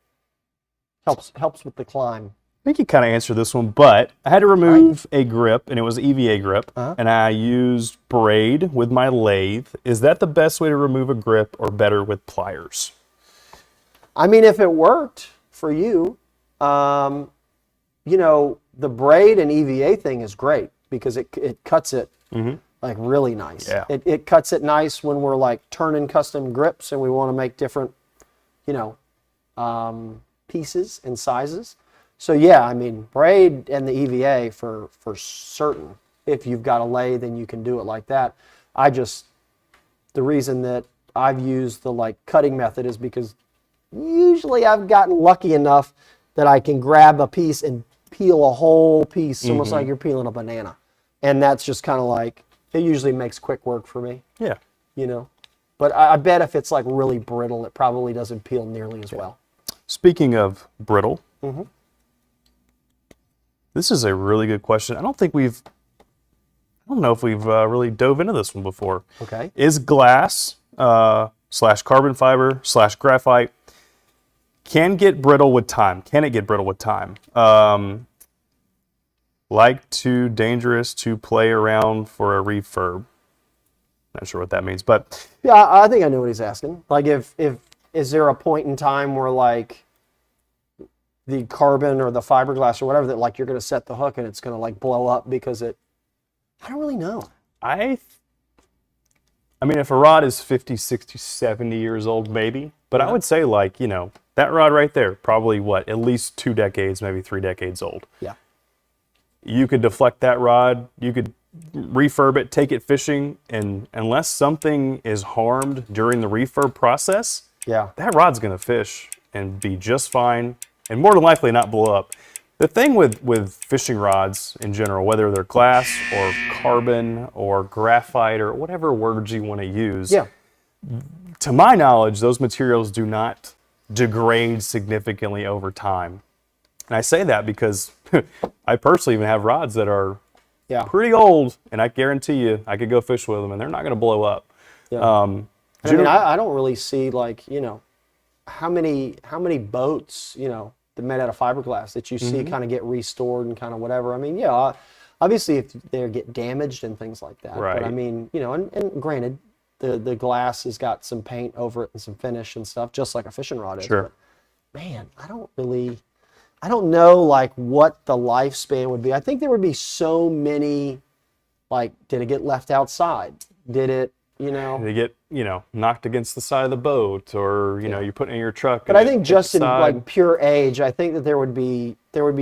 Helps with the climb. I think you kind of answered this one, but I had to remove a grip, and it was EVA grip, and I used braid with my lathe. Is that the best way to remove a grip, or better with pliers? I mean, if it worked for you, you know, the braid and EVA thing is great because it cuts it like really nice. Yeah. It cuts it nice when we're like turning custom grips and we want to make different, you know, pieces and sizes. So yeah, I mean, braid and the EVA for certain. If you've got a lathe and you can do it like that. The reason that I've used the like cutting method is because usually I've gotten lucky enough that I can grab a piece and peel a whole piece, almost like you're peeling a banana. And that's just kind of like, it usually makes quick work for me. Yeah. You know? But I bet if it's like really brittle, it probably doesn't peel nearly as well. Speaking of brittle, this is a really good question. I don't know if we've really dove into this one before. Okay. Is glass / carbon fiber / graphite can get brittle with time? Can it get brittle with time? Like too dangerous to play around for a refurb. Not sure what that means, but yeah, I think I know what he's asking. Like, is there a point in time where like the carbon or the fiberglass or whatever that like you're going to set the hook and it's going to like blow up because I don't really know. I mean, if a rod is 50, 60, 70 years old, maybe. But I would say, like, you know, that rod right there, probably what, at least 2 decades, maybe 3 decades old. Yeah. You could deflect that rod. You could refurb it, take it fishing, and unless something is harmed during the refurb process, that rod's going to fish and be just fine and more than likely not blow up. The thing with fishing rods in general, whether they're glass or carbon or graphite or whatever words you want to use, to my knowledge, those materials do not degrade significantly over time. And I say that because I personally even have rods that are pretty old, and I guarantee you I could go fish with them and they're not going to blow up. I mean, I don't really see, like, you know, how many boats, you know, that made out of fiberglass that you see kind of get restored and kind of whatever. I mean, yeah, obviously if they get damaged and things like that. Right. But I mean, you know, and granted, the glass has got some paint over it and some finish and stuff, just like a fishing rod is. Sure. But, man, I don't know like what the lifespan would be. I think there would be so many, like, did it get left outside? Did it, you know? They get, you know, knocked against the side of the boat, or, you know, you put it in your truck. But I think just in like pure age, I think that there would be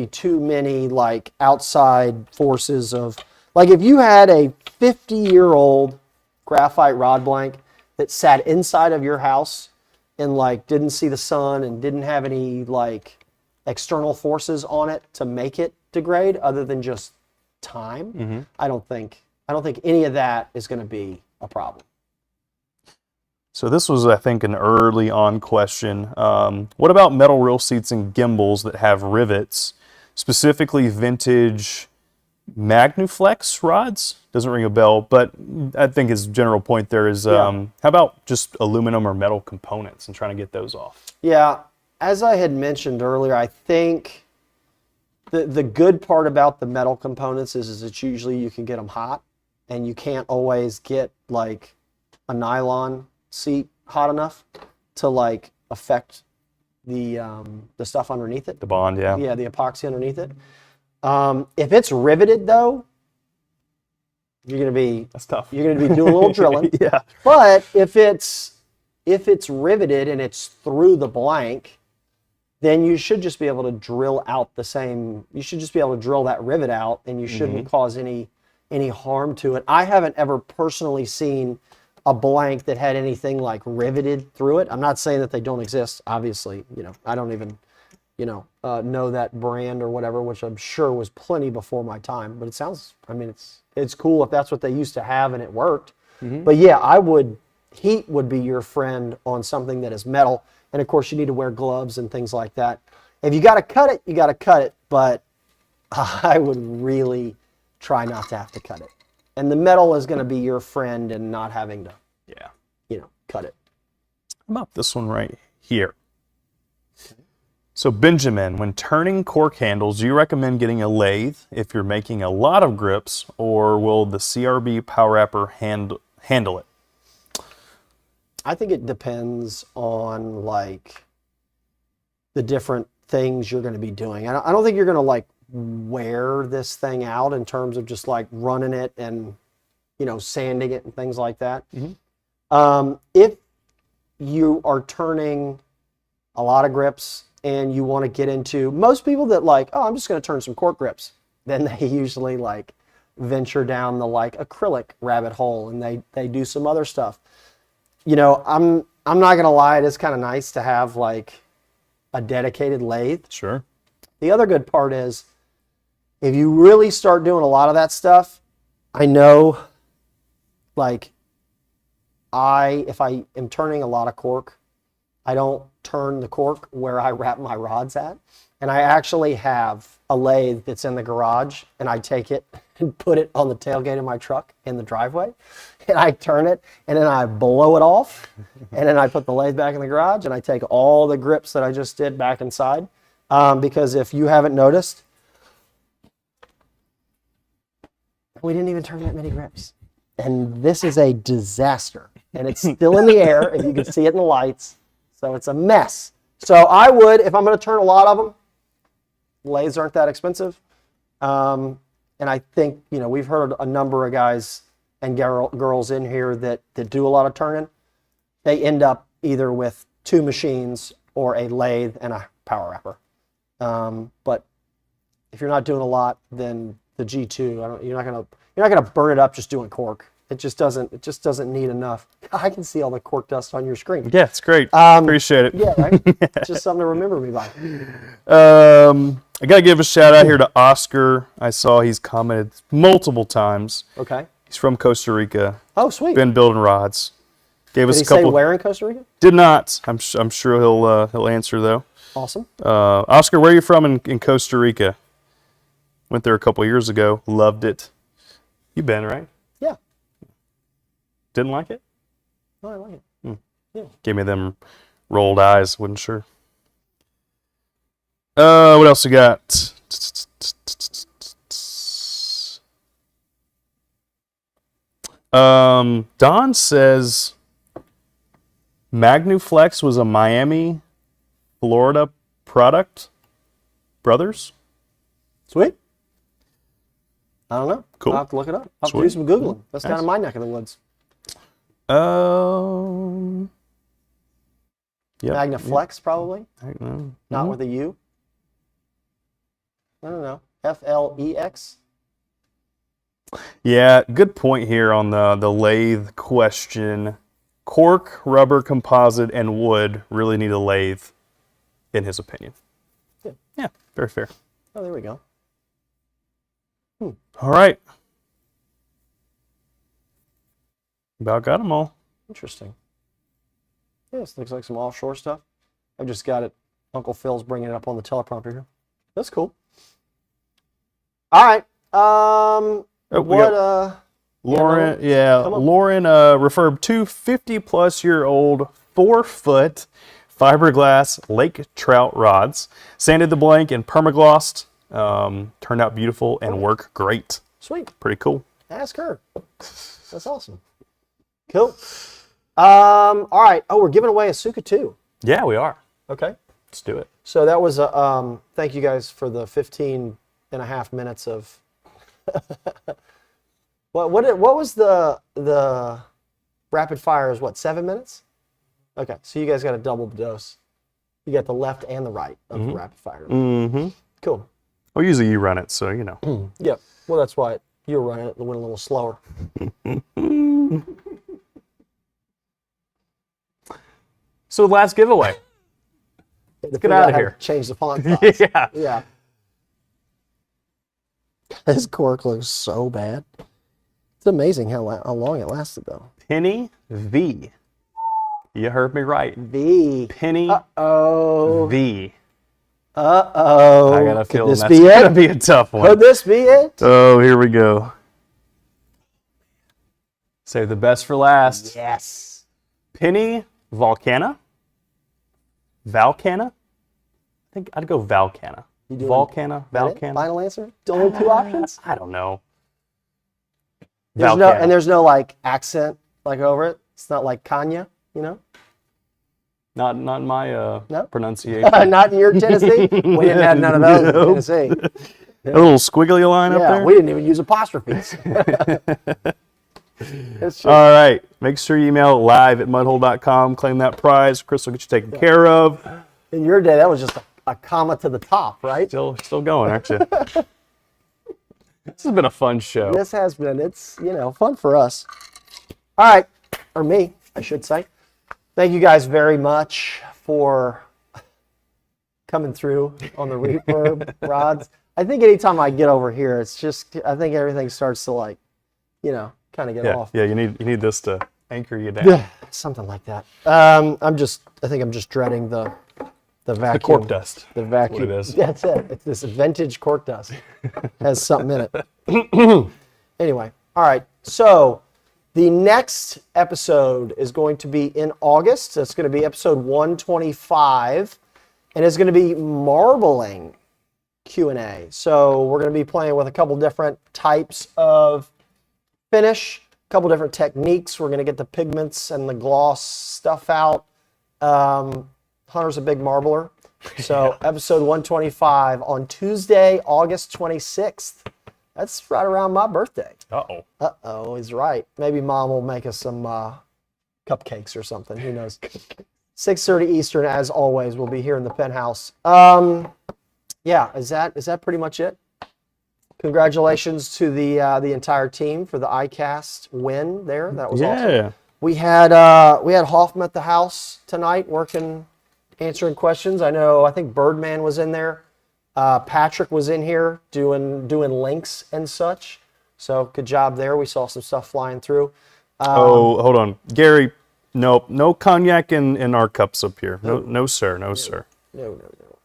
too many like outside forces of, like, if you had a 50-year-old graphite rod blank that sat inside of your house and like didn't see the sun and didn't have any like external forces on it to make it degrade other than just time, I don't think any of that is going to be a problem. So this was, I think, an early on question. What about metal reel seats and gimbals that have rivets, specifically vintage Magnuflex rods? Doesn't ring a bell, but I think his general point there is, how about just aluminum or metal components and trying to get those off? Yeah, as I had mentioned earlier, I think the good part about the metal components is that usually you can get them hot, and you can't always get like a nylon seat hot enough to like affect the stuff underneath it. The bond, yeah. Yeah, the epoxy underneath it. If it's riveted though, that's tough. You're gonna be doing a little drilling. Yeah. But if it's riveted and it's through the blank, then you should just be able to drill out you should just be able to drill that rivet out, and you shouldn't cause any harm to it. I haven't ever personally seen a blank that had anything like riveted through it. I'm not saying that they don't exist, obviously. You know, I don't even know that brand or whatever, which I'm sure was plenty before my time. But it sounds, I mean, it's cool if that's what they used to have and it worked. But yeah, heat would be your friend on something that is metal. And of course, you need to wear gloves and things like that. If you got to cut it, you got to cut it. But I would really try not to have to cut it. And the metal is going to be your friend and not having to, cut it. How about this one right here? So Benjamin, when turning cork handles, do you recommend getting a lathe if you're making a lot of grips, or will the CRB power wrapper handle it? I think it depends on like the different things you're going to be doing. I don't think you're going to like wear this thing out in terms of just like running it and sanding it and things like that. If you are turning a lot of grips and you want to get into, most people that like, oh, I'm just going to turn some cork grips, then they usually like venture down the like acrylic rabbit hole and they do some other stuff. I'm not going to lie, it is kind of nice to have like a dedicated lathe. Sure. The other good part is if you really start doing a lot of that stuff, I know like if I am turning a lot of cork, I don't turn the cork where I wrap my rods at. And I actually have a lathe that's in the garage, and I take it and put it on the tailgate of my truck in the driveway. And I turn it, and then I blow it off. And then I put the lathe back in the garage, and I take all the grips that I just did back inside. Because if you haven't noticed, we didn't even turn that many grips. And this is a disaster. And it's still in the air, if you can see it in the lights. So it's a mess. So I would, if I'm going to turn a lot of them, lathes aren't that expensive. And I think, we've heard a number of guys and girls in here that do a lot of turning. They end up either with 2 machines or a lathe and a power wrapper. But if you're not doing a lot, then the G2, you're not gonna burn it up just doing cork. It just doesn't need enough. I can see all the cork dust on your screen. Yeah, it's great. Appreciate it. Yeah, right? It's just something to remember me by. I got to give a shout out here to Oscar. I saw he's commented multiple times. Okay. He's from Costa Rica. Oh, sweet. Been building rods. Gave Did us he a couple. say where in Costa Rica? Did not. I'm sure he'll answer though. Awesome. Oscar, where are you from in Costa Rica? Went there a couple years ago. Loved it. You been, right? Yeah. Didn't like it? No, I like it. Yeah. Gave me them rolled eyes. Wasn't sure. What else we got? Don says Magnuflex was a Miami, Florida product. Brothers? Sweet. I don't know. Cool. I'll have to look it up. I'll have to Sweet. do some Googling. That's Nice. down in my neck of the woods. Yep. Magnaflex, probably. Mm-hmm. Not with a U. I don't know. FLEX. Yeah, good point here on the lathe question. Cork, rubber, composite, and wood really need a lathe, in his opinion. Yeah. Yeah, very fair. Oh, there we go. All right. About got them all. Interesting. Yeah, this looks like some offshore stuff. I've just got it. Uncle Phil's bringing it up on the teleprompter here. That's cool. All right. Lauren, come on. Lauren refurbed 2 50-plus-year-old 4-foot fiberglass lake trout rods, sanded the blank and permaglossed. Turned out beautiful and work great. Sweet. Pretty cool. Ask her. That's awesome. Cool. All right. Oh, we're giving away a Tsuka too. Yeah, we are. Okay. Let's do it. So that was a, thank you guys for the 15 and a half minutes of, what was the rapid fire is what, 7 minutes? Okay. So you guys got a double dose. You got the left and the right of the rapid fire. Mm-hmm. Cool. Well, usually you run it, so you know. Yeah. Well, that's why you're running it and went a little slower. So last giveaway. Let's get out of here. Change the font size. Yeah. Yeah. This cork looks so bad. It's amazing how long it lasted, though. Penny V. You heard me right. V. Penny Uh-oh. V. Uh-oh. I got a feeling this that's be going to it? be a tough one. Could this be it? Oh, here we go. Save the best for last. Yes. Penny Volcana. Valcana? I think I'd go Valcana. Volcana? Valcana? Final answer? Only two options? I don't know. There's no like accent like over it. It's not like Kanya, you know? Not in my No? pronunciation. Not in your Tennessee? We didn't have none of those in Tennessee. A little squiggly line up Yeah, there. we didn't even use apostrophes. All right. Make sure you email live@mudhole.com. Claim that prize. Chris will get you taken care of. In your day, that was just a comma to the top, right? Still going, aren't you? This has been a fun show. This has been, it's, fun for us. All right, or me, I should say. Thank you guys very much for coming through on the refurb rods. I think anytime I get over here, it's just, I think everything starts to kind of get off. Yeah, you need this to anchor you down. Yeah, something like that. I think I'm just dreading the vacuum. The cork dust. The vacuum. What it is. That's it. It's this vintage cork dust. Has something in it. Anyway, all right. So the next episode is going to be in August. It's going to be episode 125, and it's going to be marbling Q&A. So we're going to be playing with a couple different types of finish, a couple different techniques. We're going to get the pigments and the gloss stuff out. Hunter's a big marbler. So episode 125 on Tuesday, August 26th. That's right around my birthday. Uh-oh. Uh-oh, he's right. Maybe Mom will make us some cupcakes or something. Who knows? 6:30 Eastern, as always. We'll be here in the penthouse. Yeah, is that pretty much it? Congratulations to the entire team for the ICAST win there. That was awesome. We had Hoffman at the house tonight answering questions. I think Birdman was in there. Patrick was in here doing links and such. So good job there. We saw some stuff flying through. Hold on. Gary, nope. No cognac in our cups up here. No, sir. No, sir. No.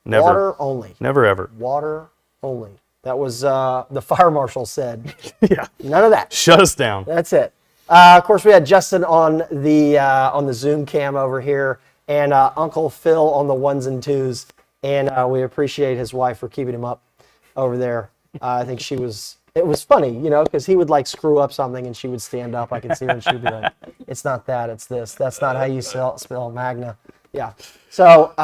Never. Water only. Never, ever. Water only. That was the fire marshal said. Yeah. None of that. Shut us down. That's it. Of course, we had Justin on the Zoom cam over here, and Uncle Phil on the ones and twos, and we appreciate his wife for keeping him up over there. I think it was funny, because he would like screw up something and she would stand up. I could see when she'd be like, it's not that, it's this. That's not how you spell Magna. Yeah. So,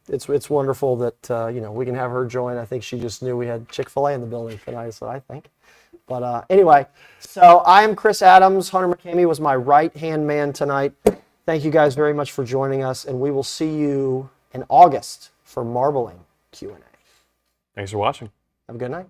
it's wonderful that, we can have her join. I think she just knew we had Chick-fil-A in the building tonight, is what I think. But anyway, so I am Chris Adams. Hunter McCamey was my right-hand man tonight. Thank you guys very much for joining us, and we will see you in August for Marbling Q&A. Thanks for watching. Have a good night.